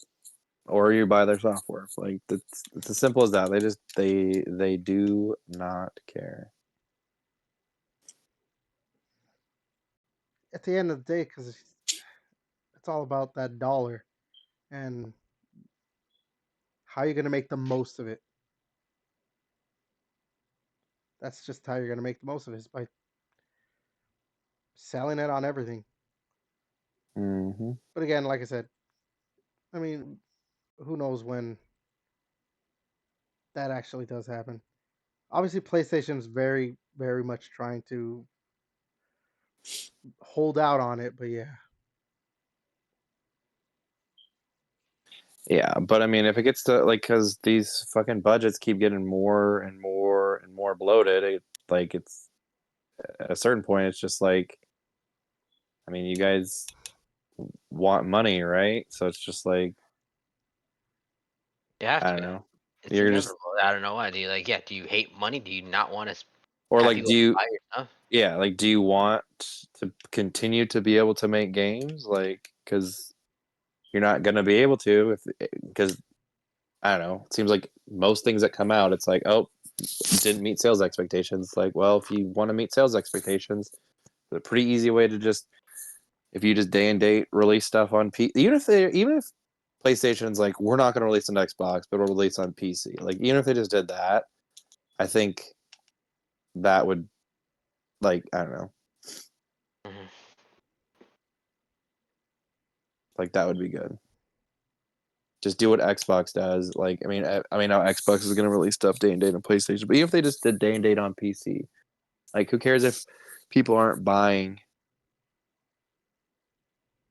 Or you buy their software. Like it's as simple as that. They do not care. at the end of the day, because it's all about that dollar and how you're gonna make the most of it. That's just how you're gonna make the most of it, is by selling it on everything. Mm-hmm. But again, like I said, I mean, who knows when that actually does happen. Obviously, PlayStation is very, very much trying to hold out on it, but yeah. Yeah, but I mean, if it gets to like, because these fucking budgets keep getting more and more and more bloated, it's at a certain point, it's just like, I mean, you guys want money, right? So it's just like, You have I don't to. know. It's You're just, inevitable. I don't know why. Do you like? Yeah. Do you hate money? Do you not want to or have like, people buy your stuff? yeah, like, do you want to continue to be able to make games? Like, because you're not gonna be able to because I don't know. It seems like most things that come out, it's like, oh, didn't meet sales expectations. Like, well, if you want to meet sales expectations, a pretty easy way to just if you just day and date release stuff on even if PlayStation's like we're not going to release on Xbox, but we'll release on PC. Like even if they just did that, I think that would like I don't know, Mhm. like that would be good. Just do what Xbox does. Like I mean, how Xbox is going to release stuff day and date on PlayStation, but even if they just did day and date on PC, like who cares if people aren't buying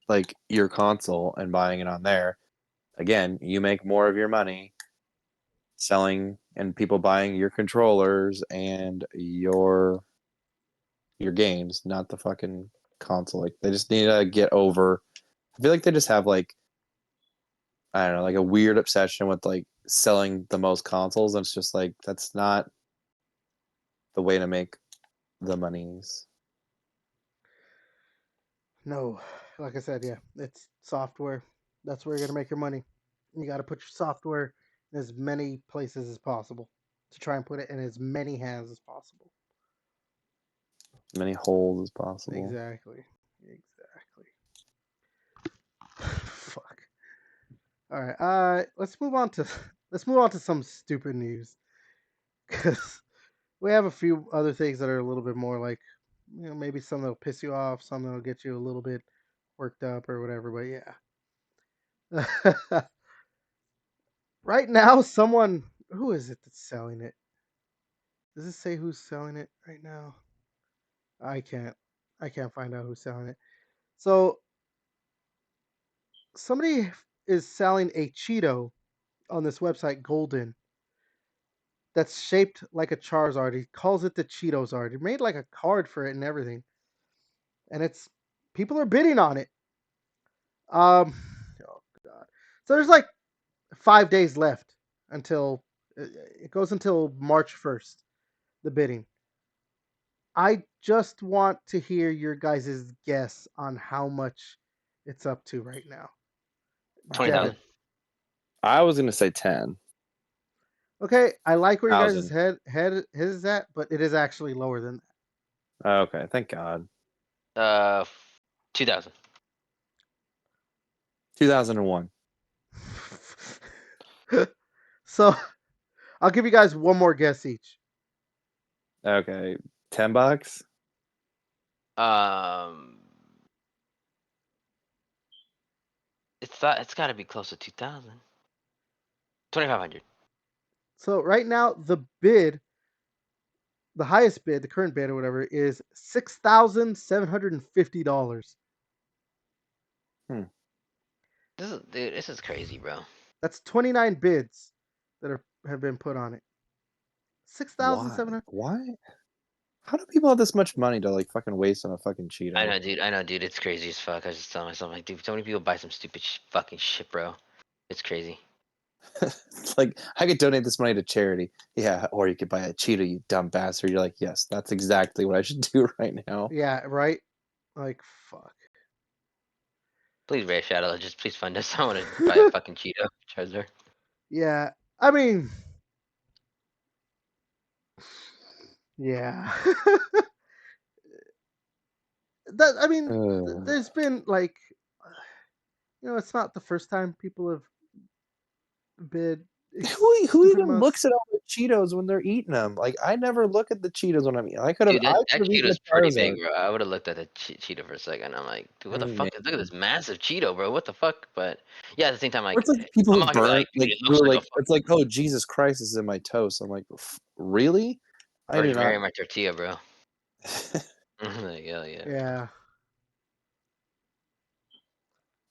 like your console and buying it on there? Again, you make more of your money selling and people buying your controllers and your games, not the fucking console. Like they just need to get over. I feel like they just have like I don't know, like a weird obsession with like selling the most consoles, and it's just like that's not the way to make the monies. No, like I said, yeah, it's software. That's where you're gonna make your money. You got to put your software in as many places as possible to try and put it in as many hands as possible. As many holes as possible. Exactly. Fuck. All right. Let's move on to some stupid news because we have a few other things that are a little bit more like, maybe some that'll piss you off, some that'll get you a little bit worked up or whatever. But yeah. Right now, who is it that's selling it? Does it say who's selling it right now? I can't. I can't find out who's selling it. So somebody is selling a Cheeto on this website, Golden, that's shaped like a Charizard. He calls it the Cheetosard. He made like a card for it and everything, and it's people are bidding on it. Oh god. So there's like 5 days left until it goes until March 1st. The bidding. I just want to hear your guys' guess on how much it's up to right now. 20,000. Devin. I was gonna say 10,000. Okay, I like where you guys' head is at, but it is actually lower than Okay, thank God. 2,000. 2001. that. So I'll give you guys one more guess each. Okay, $10. Um, it's got to be close to 2,000. 2,500. So right now the bid, the highest bid, the current bid or whatever, is $6,750. This is crazy, bro. That's 29 bids that have been put on it. Why? 6,700. Why? How do people have this much money to like fucking waste on a fucking Cheeto? I know, dude. I know, dude. It's crazy as fuck. I was just telling myself, like, dude, so many people buy some stupid fucking shit, bro. It's crazy. It's like I could donate this money to charity. Yeah, or you could buy a Cheeto, you dumb bastard. You're like, yes, that's exactly what I should do right now. Yeah, right. Like fuck. Please, Ray Shadow, just please fund us. I want to buy a fucking Cheeto Charizard. Yeah, I mean, yeah. I mean, there's been like, it's not the first time people have bid. Who stupid even amounts. looks at all the Cheetos when they're eating them? Like I never look at the Cheetos when I'm eating. I could have Dude, that eaten Cheeto's the pretty big, Charizard. bro. I would have looked at the Cheeto for a second. I'm like, dude, what I the mean, fuck? Look at this massive Cheeto, bro. What the fuck? But yeah, at the same time, or like, it's like people I'm who not gonna be burn like, dude, like it who looks are like a like it's fucking like, oh Jesus Christ, this is in my toast. I'm like, really? I do Virgin not. Mary in my tortilla, bro. Like, hell yeah. Yeah.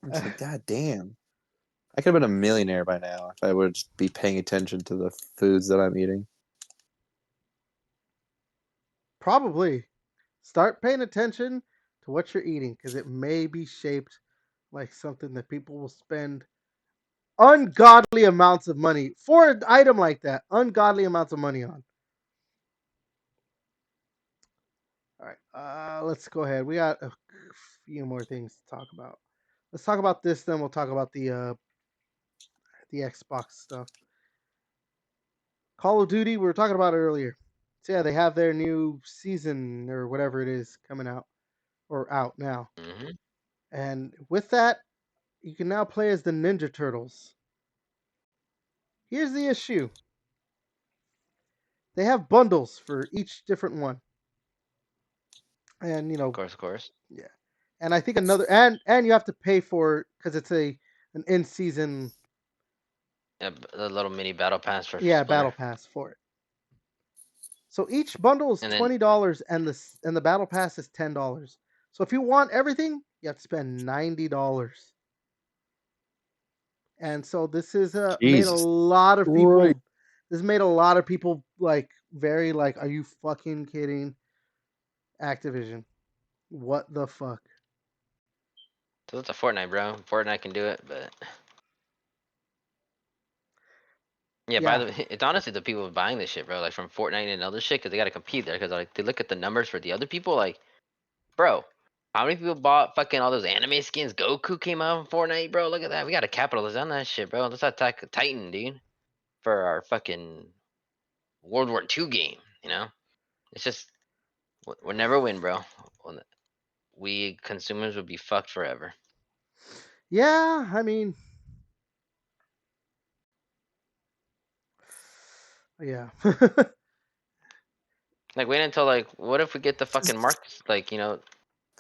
It's like, God damn. I could have been a millionaire by now if I would just be paying attention to the foods that I'm eating. Probably. Start paying attention to what you're eating because it may be shaped like something that people will spend ungodly amounts of money for an item like that. Ungodly amounts of money on. All right. Let's go ahead. We got a few more things to talk about. Let's talk about this, then we'll talk about the Xbox stuff. Call of Duty, we were talking about it earlier. So yeah, they have their new season or whatever it is coming out or out now. hmm And with that, you can now play as the Ninja Turtles. Here's the issue. They have bundles for each different one. And Of course. yeah. And I think another and you have to pay for because it's an in-season Yeah, the little mini battle pass for battle Splinter. pass for it. So each bundle is And then $20 and the battle pass is $10. So if you want everything, you have to spend $90. And so this is made a Jesus lot of people. Christ. This made a lot of people like very like, are you fucking kidding? Activision, what the fuck? so it's a Fortnite, bro. Fortnite can do it, but yeah, by Yeah, the it's honestly the people buying this shit, bro. Like from Fortnite and other shit, because they gotta compete there. Because like they look at the numbers for the other people, like, bro, how many people bought fucking all those anime skins? Goku came out in Fortnite, bro. Look at that. We gotta capitalize on that shit, bro. Let's attack Titan, dude, for our fucking World War II game. It's just we'll never win, bro. We consumers would be fucked forever. yeah. I mean, yeah. Like wait until like, what if we get the fucking marks? Like Because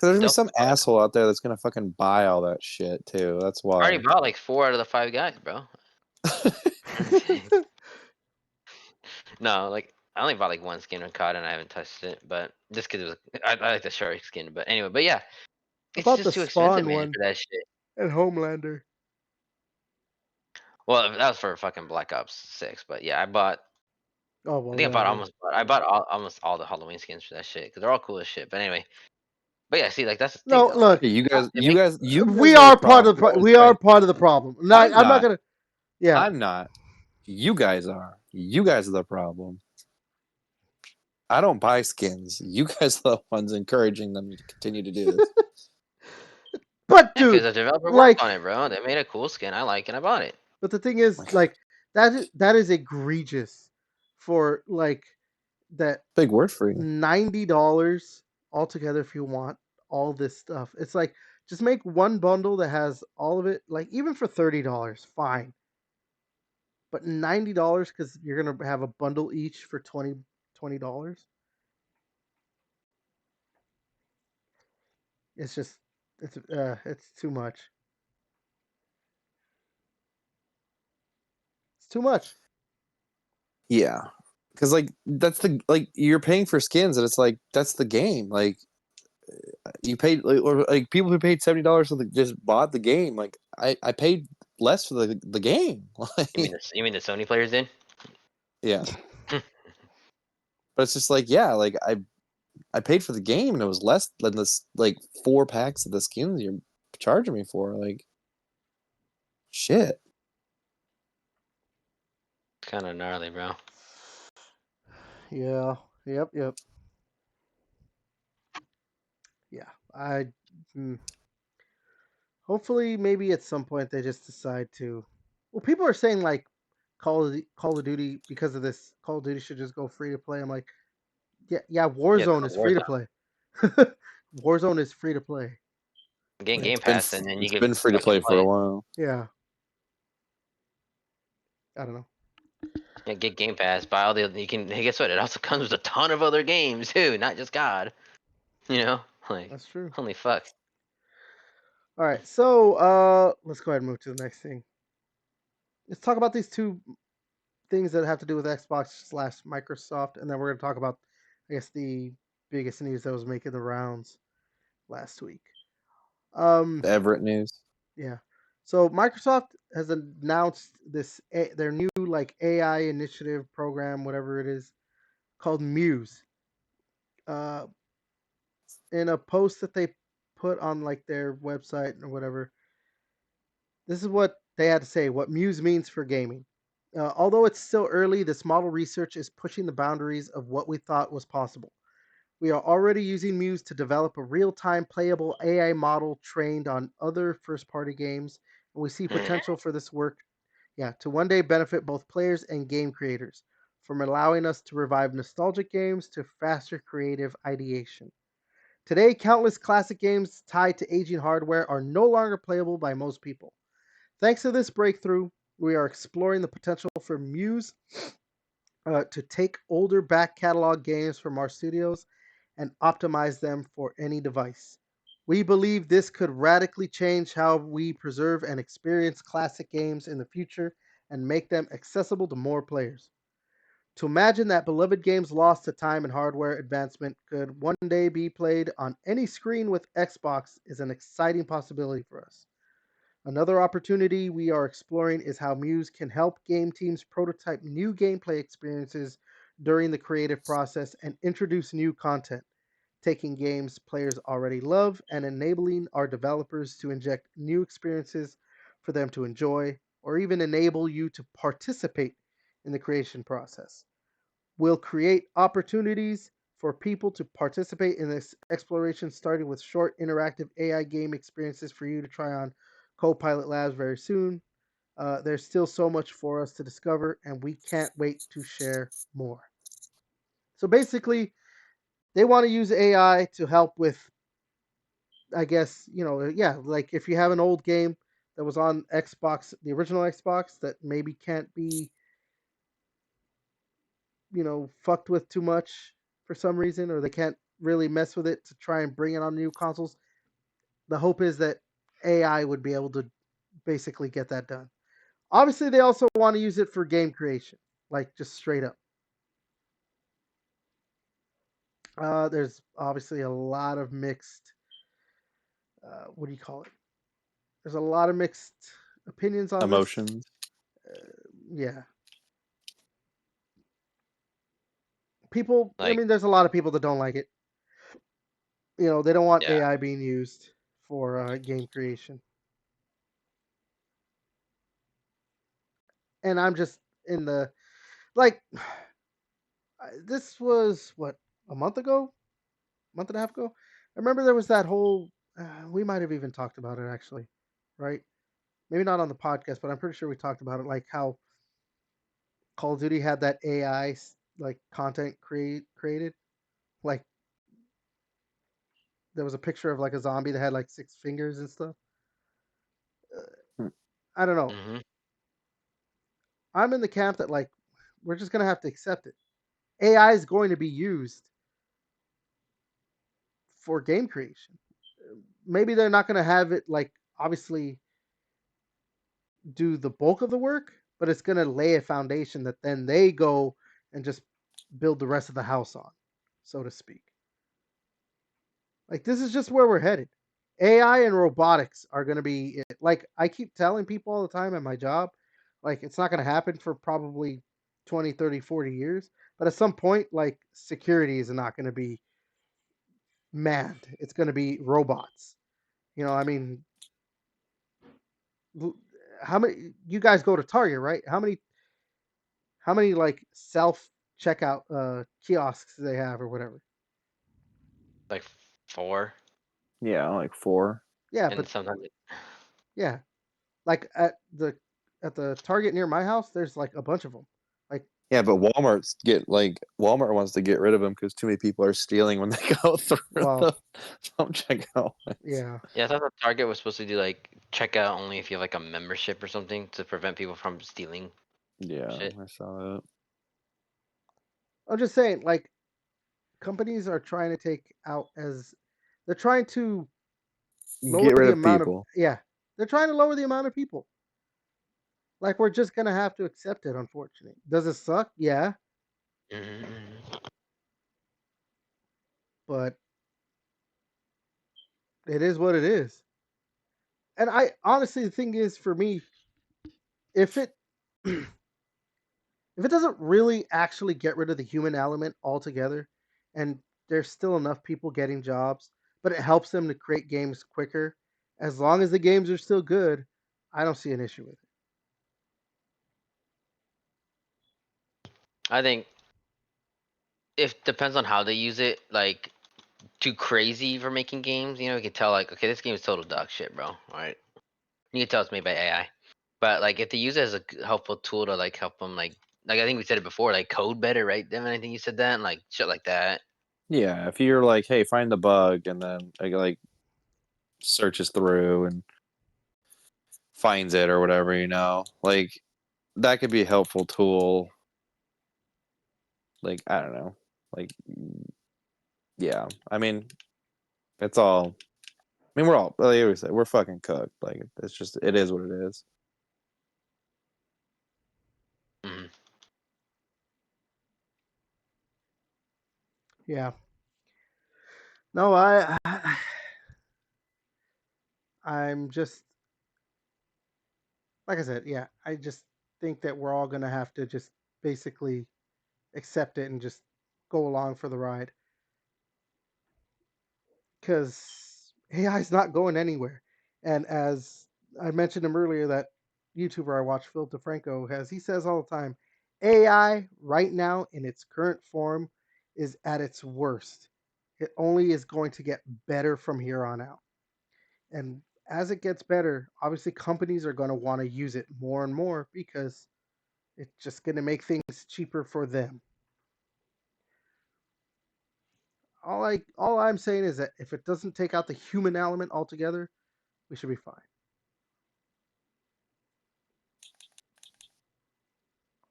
there's gonna be they'll some asshole out there that's gonna fucking buy all that shit too. That's I already why. bought like 4 out of the 5 guys, bro. No, like I only bought like one skin on COD and I haven't touched it, but just because it was I like the shark skin. But anyway, but yeah, it's About the just too expensive, Spawn man, one for that shit. and Homelander. Well, that was for fucking Black Ops 6, but yeah, I bought. Oh I well, think I yeah. bought almost all the Halloween skins for that shit because they're all cool as shit. But anyway, but yeah, see, like that's the thing No, though. Like look, Hey, it makes you we guys are the are part of problem. we are part of the problem. Not, I'm I'm not not. gonna. Yeah, I'm not. You guys are. You guys are the problem. I don't buy skins. You guys are the ones encouraging them to continue to do this. but yeah, because dude, the developer worked like, on it, bro. They made a cool skin I like, and I bought it. but the thing is, like, that is egregious for like that Big word for you. $90 altogether if you want all this stuff. It's like just make one bundle that has all of it. Like even for $30, fine. But $90 because you're gonna have a bundle each for $20. It's just it's too much. It's too much. Yeah, because like that's the like you're paying for skins, and it's like that's the game. Like you paid, like, or like people who paid $70 for just bought the game. Like I paid less for the game. Like, You mean the Sony players did? yeah, but it's just like yeah, like I paid for the game, and it was less than this like 4 packs of the skins you're charging me for. Like shit. It's kind of gnarly, bro. Yeah. Yep. Yeah. Hopefully, maybe at some point they just decide to. Well, people are saying like Call of Duty because of this. Call of Duty should just go free to play. I'm like, yeah. Warzone is free to play. Warzone is free to play. Get Game It's been Pass, and then you it's can been free to fucking play for play a it. while. Yeah. I don't know. Yeah, get Game Pass. Buy all the. You can. Hey, guess what? It also comes with a ton of other games too, not just God. You know, like That's true. holy fuck. All right. So let's go ahead and move to the next thing. Let's talk about these two things that have to do with Xbox/Microsoft, and then we're going to talk about, I guess, the biggest news that was making the rounds last week. The Everett news. Yeah. So Microsoft has announced their new like AI initiative program, whatever it is, called Muse. In a post that they put on like their website or whatever, this is what they had to say. What Muse means for gaming. Although it's still early, this model research is pushing the boundaries of what we thought was possible. We are already using Muse to develop a real-time playable AI model trained on other first-party games, and we see potential for this work, to one day benefit both players and game creators, from allowing us to revive nostalgic games to faster creative ideation. Today, countless classic games tied to aging hardware are no longer playable by most people. Thanks to this breakthrough, we are exploring the potential for Muse to take older back catalog games from our studios and optimize them for any device. We believe this could radically change how we preserve and experience classic games in the future and make them accessible to more players. To imagine that beloved games lost to time and hardware advancement could one day be played on any screen with Xbox is an exciting possibility for us. Another opportunity we are exploring is how Muse can help game teams prototype new gameplay experiences during the creative process and introduce new content, taking games players already love and enabling our developers to inject new experiences for them to enjoy, or even enable you to participate in the creation process. We'll create opportunities for people to participate in this exploration, starting with short interactive AI game experiences for you to try on Copilot Labs very soon. There's still so much for us to discover, and we can't wait to share more. So basically, they want to use AI to help with, I guess, like if you have an old game that was on Xbox, the original Xbox, that maybe can't be, fucked with too much for some reason, or they can't really mess with it to try and bring it on new consoles. The hope is that AI would be able to basically get that done. Obviously, they also want to use it for game creation, like just straight up. There's obviously a lot of mixed. What do you call it? There's a lot of mixed opinions on this. Emotions. Yeah. People. I Like, mean, there's a lot of people that don't like it. They don't want yeah, AI being used for game creation. And I'm just in the like. This was what, a month ago, month and a half ago. I remember there was that whole. We might have even talked about it actually, right? Maybe not on the podcast, but I'm pretty sure we talked about it. Like how Call of Duty had that AI like content created. Like there was a picture of like a zombie that had like 6 fingers and stuff. Hmm. I don't know. hmm I'm in the camp that like we're just gonna have to accept it. AI is going to be used for game creation. Maybe they're not gonna have it like obviously do the bulk of the work, but it's going to lay a foundation that then they go and just build the rest of the house on, so to speak. Like, this is just where we're headed. AI and robotics are going to be it. Like, I keep telling people all the time at my job, like, it's not going to happen for probably 20, 30, 40 years. But at some point, like, security is not going to be manned. It's going to be robots. I mean, how many, you guys go to Target, right? How many like self checkout kiosks do they have or whatever? Like 4, Yeah, like 4. Yeah, and but sometimes yeah, like at the Target near my house, there's like a bunch of them. Like, Yeah, but Walmart wants to get rid of them because too many people are stealing when they go through well, the self-checkout. yeah, yeah, I thought the Target was supposed to do like checkout only if you have like a membership or something to prevent people from stealing Yeah, shit. I saw that. I'm just saying, like, companies are trying to take out as they're trying to lower Get rid the of amount of people. they're trying to lower the amount of people. Like, we're just gonna have to accept it, unfortunately. Does it suck? Yeah, Mm-hmm. but it is what it is. And I honestly, the thing is, for me, if it if it doesn't really actually get rid of the human element altogether, and there's still enough people getting jobs, but it helps them to create games quicker, as long as the games are still good, I don't see an issue with it. I think it depends on how they use it. Like too crazy for making games, you can tell like, okay, this game is total dog shit, bro. All right, you can tell it's made by AI. But like if they use it as a helpful tool to like help them like I think we said it before, like code better, right? Devin, I think you said that, and like shit like that. Yeah, if you're like, hey, find the bug, and then like searches through and finds it or whatever, like that could be a helpful tool. Like, I don't know, like, yeah, I mean, it's all. I mean, we're all, like I always say, we're fucking cooked. Like, it's just, it is what it is. Mhm. Yeah. No, I'm just, like I said, yeah, I just think that we're all gonna have to just basically accept it and just go along for the ride, because AI is not going anywhere. And as I mentioned him earlier, that YouTuber I watch, Phil DeFranco, he says all the time, AI right now in its current form is at its worst. It only is going to get better from here on out. And as it gets better, obviously companies are going to want to use it more and more because it's just going to make things cheaper for them. All I'm saying is that if it doesn't take out the human element altogether, we should be fine.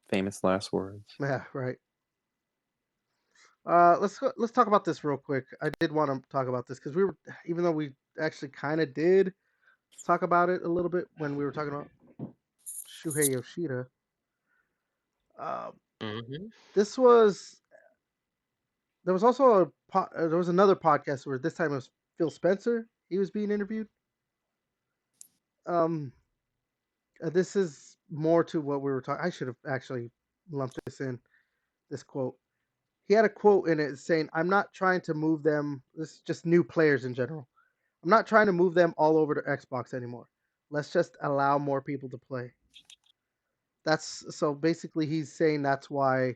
Famous last words. Yeah, right. Let's talk about this real quick. I did want to talk about this because even though we actually kind of did talk about it a little bit when we were talking about Shuhei Yoshida. Uh, Mhm. this was there was also there was another podcast where this time it was Phil Spencer. He was being interviewed. Um, this is more to what we were talking. I should have actually lumped this in. This quote. He had a quote in it saying, "I'm not trying to move them. This is just new players in general. I'm not trying to move them all over to Xbox anymore. Let's just allow more people to play." That's so basically he's saying that's why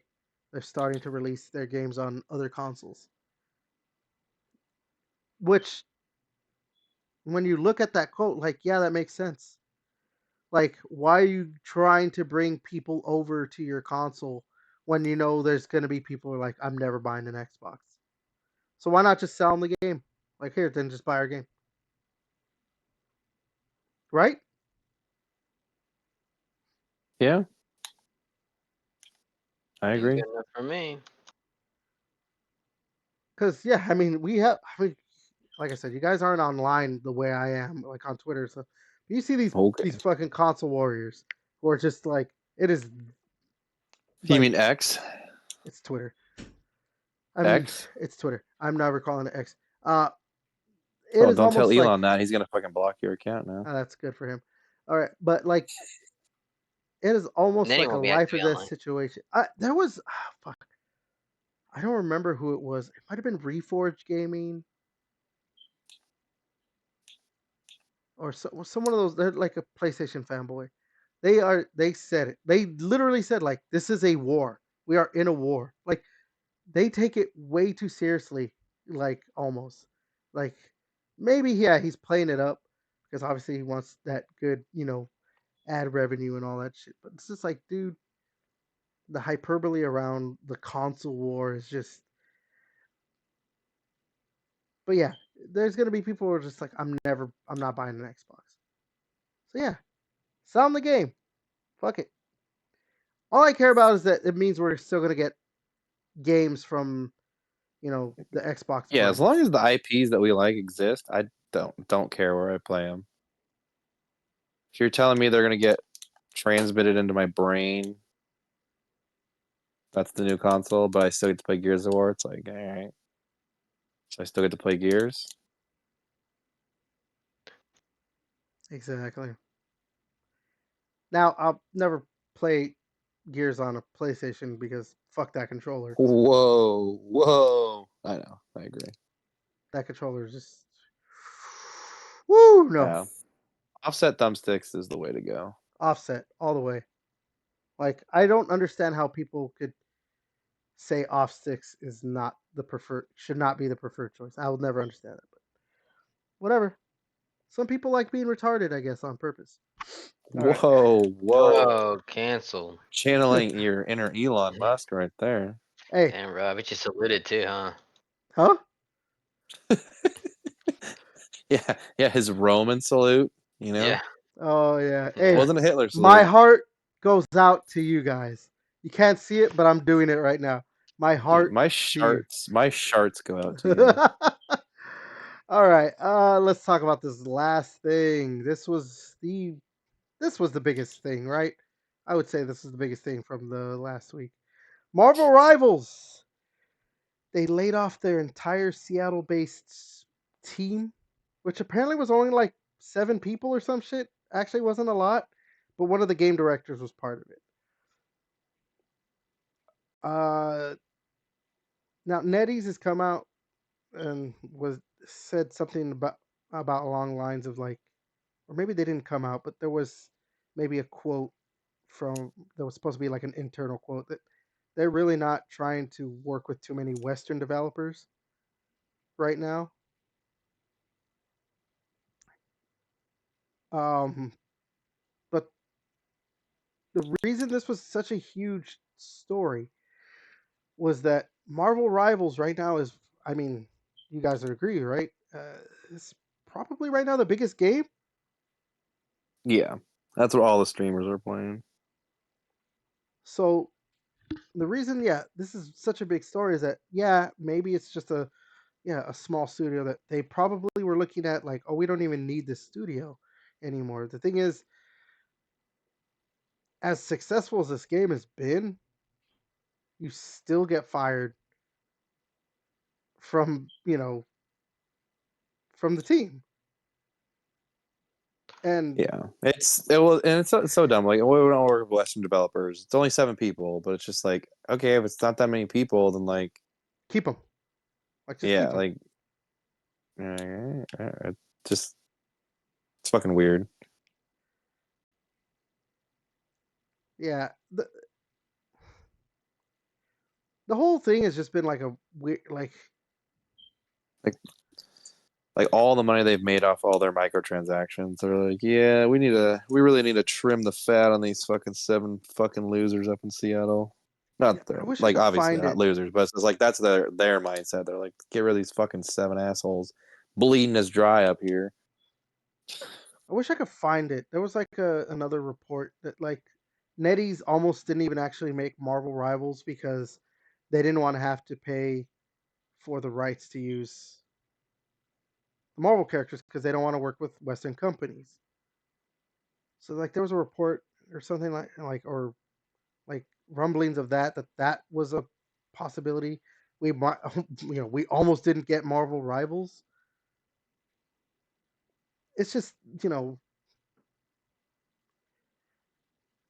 they're starting to release their games on other consoles. Which, when you look at that quote, like, yeah, that makes sense. Like, why are you trying to bring people over to your console when you know there's going to be people who are like, I'm never buying an Xbox? So why not just sell them the game? Like, here, then just buy our game. Right? Yeah, I Seems agree. good enough for me. Because, yeah, I mean, like I said, you guys aren't online the way I am, like on Twitter. So you see these Okay. fucking console warriors who are just like, It is You like mean X? it's Twitter. I mean, X? it's Twitter. I'm never calling it X. It Oh, is don't tell almost like Elon that. He's gonna fucking block your account now. that's good for him. All right, but like it is almost Then he like a won't be life or actively death online. situation. There was fuck. I don't remember who it was. It might have been Reforged Gaming or someone of those. They're like a PlayStation fanboy. They said it. They literally said like this is a war. We are in a war. Like they take it way too seriously. Like almost like maybe yeah he's playing it up because obviously he wants that good ad revenue and all that shit. But it's just like dude, the hyperbole around the console war is just. But yeah, there's gonna be people who are just like I'm not buying an Xbox. So yeah, sell them the game. Fuck it. All I care about is that it means we're still gonna get games from the Xbox Yeah, as brands. long as the IPs that we like exist, I don't care where I play them. If you're telling me they're gonna get transmitted into my brain, that's the new console, but I still get to play Gears of War. It's like, all right, so I still get to play Gears. Exactly. Now I'll never play Gears on a PlayStation because fuck that controller. Whoa! I know, I agree. That controller is just woo no. Yeah, offset thumbsticks is the way to go. Offset all the way. Like I don't understand how people could say off sticks is not the preferred should not be the preferred choice. I will never understand it, but whatever. Some people like being retarded, I guess, on purpose. All right. Whoa! Oh, cancel. Channeling your inner Elon Musk right there. Hey, Damn, Rob, it just alluded to, huh? huh? Yeah, his Roman salute. You know, Yeah. Oh yeah. it Hey, Yeah. wasn't a Hitler my salute. heart goes out to you guys. You can't see it, but I'm doing it right now. My heart My to you. sharts go out to you. All right. Let's talk about this last thing. This was the biggest thing, right? I would say this is the biggest thing from the last week. Marvel Rivals. They laid off their entire Seattle-based team, which apparently was only like 7 people or some shit. Actually, wasn't a lot, but one of the game directors was part of it. Uh, Now NetEase has come out and was said something about along lines of like, or maybe they didn't come out, but there was maybe a quote from that was supposed to be like an internal quote that they're really not trying to work with too many Western developers right now. Um, but the reason this was such a huge story was that Marvel Rivals right now is, I mean, you guys would agree, right? It's probably right now the biggest game. Yeah, that's what all the streamers are playing. So the reason, yeah, this is such a big story is that, yeah, maybe it's just a small studio that they probably were looking at like, oh, we don't even need this studio anymore. The thing is, as successful as this game has been, you still get fired from, from the team. And Yeah, it's so dumb. Like, we don't work with Western developers. It's only 7 people, but it's just like, okay, if it's not that many people, then like, keep them. Like, just yeah, keep them. like, just it's fucking weird. Yeah. The whole thing has just been like a weird, Like all the money they've made off all their microtransactions, they're like, yeah, we really need to trim the fat on these fucking 7 fucking losers up in Seattle. yeah, Not they're I wish I like could obviously they're find not it. losers, but it's like that's their mindset. They're like, get rid of these fucking 7 assholes bleeding us dry up here. I wish I could find it. There was like another report that like NetEase almost didn't even actually make Marvel Rivals because they didn't want to have to pay for the rights to use the Marvel characters because they don't want to work with Western companies. So like there was a report or something like or like rumblings of that was a possibility. We might, we almost didn't get Marvel Rivals. It's just,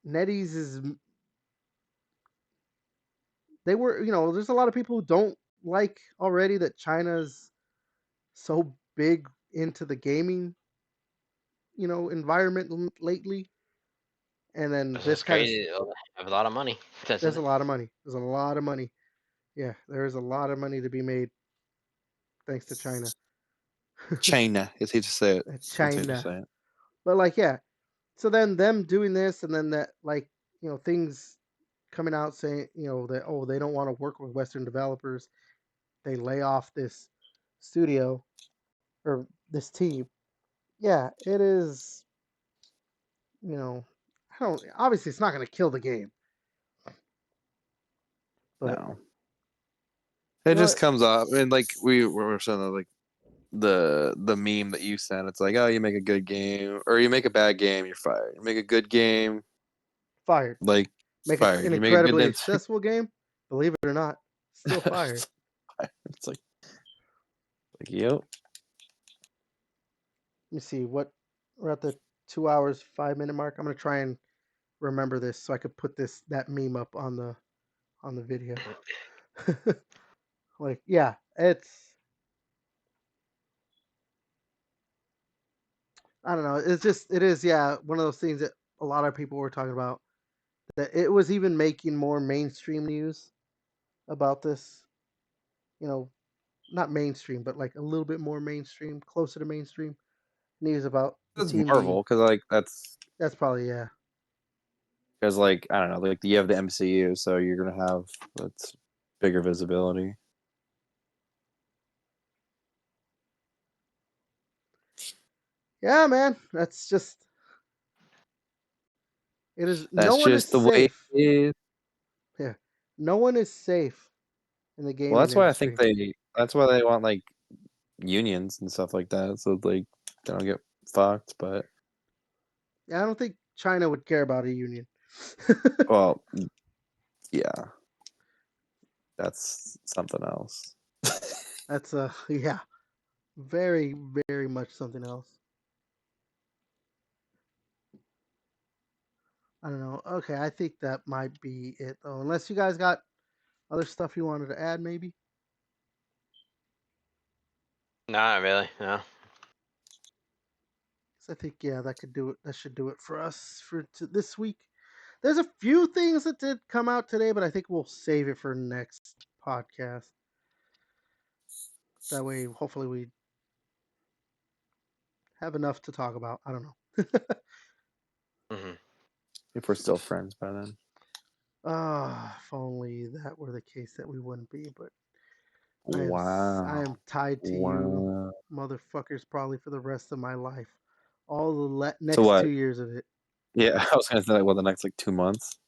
NetEase is they were, there's a lot of people who don't like already that China's so big into the gaming, environment lately. And then It's this just kind of crazy. They have a lot of money. there's a lot of money. There's a lot of money. Yeah, there is a lot of money to be made thanks to China. China. It's easy to say it. It's easy to China. say it. But like, yeah. So then them doing this, and then that, like, things coming out saying, that, oh, they don't want to work with Western developers. They lay off this studio or this team. Yeah, it is. I don't. Obviously, it's not going to kill the game, but No. It just comes off. I mean, like we were saying, like the meme that you sent. It's like, oh, you make a good game, or you make a bad game, you're fired. You make a good game, fired. like Make fired. an You make a good incredibly name. successful game. Believe it or not, still fired. It's like yep. Let me see what we're at the 2 hours 5 minute mark. I'm gonna try and remember this so I could put that meme up on the video. Like, yeah, I don't know. It is, yeah, one of those things that a lot of people were talking about. That it was even making more mainstream news about this. Not mainstream, but like a little bit more mainstream, closer to mainstream news about the It's team Marvel because like That's probably, yeah. because like I don't know, like you have the MCU, so you're gonna have that's bigger visibility. Yeah, man. That's just it is. No That's one is just the way it safe. is. Yeah, no one is safe in the Well, gaming that's why I think industry. that's why they want like unions and stuff like that, so like they don't get fucked. But Yeah, I don't think China would care about a union. well, yeah, that's something else. That's yeah, very very much something else. I don't know. Okay, I think that might be it though. Unless you guys got other stuff you wanted to add, maybe. Not really. No. I think, yeah, that could do it. That should do it for us for this week. There's a few things that did come out today, but I think we'll save it for next podcast. That way, hopefully, we have enough to talk about. I don't know. Hmm. If we're still friends by then. If only that were the case, that we wouldn't be. But I Wow. am tied to you, Wow. motherfuckers, probably for the rest of my life. All the So next what? 2 years of it. Yeah, I was gonna say like, well, the next like 2 months.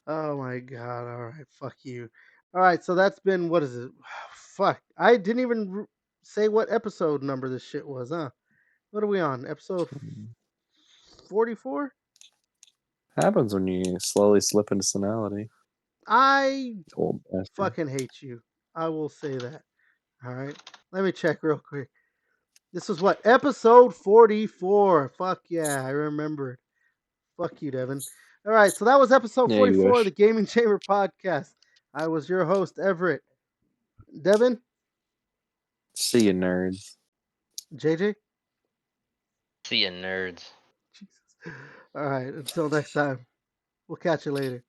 Oh my god! All right, fuck you. All right, so that's been, what is it? Fuck, I didn't even say what episode number this shit was, huh? What are we on? Episode 44? Happens when you slowly slip into senility. I Old bastard. fucking hate you. I will say that. All right, let me check real quick. This was what, episode 44? Fuck yeah, I remembered. Fuck you, Devin. All right, so that was episode Yeah, you 44 of wish. the Gaming Chamber podcast. I was your host, Everett. Devin, See you, nerds. JJ. See ya, nerds. Jesus. All right, until next time. We'll catch you later.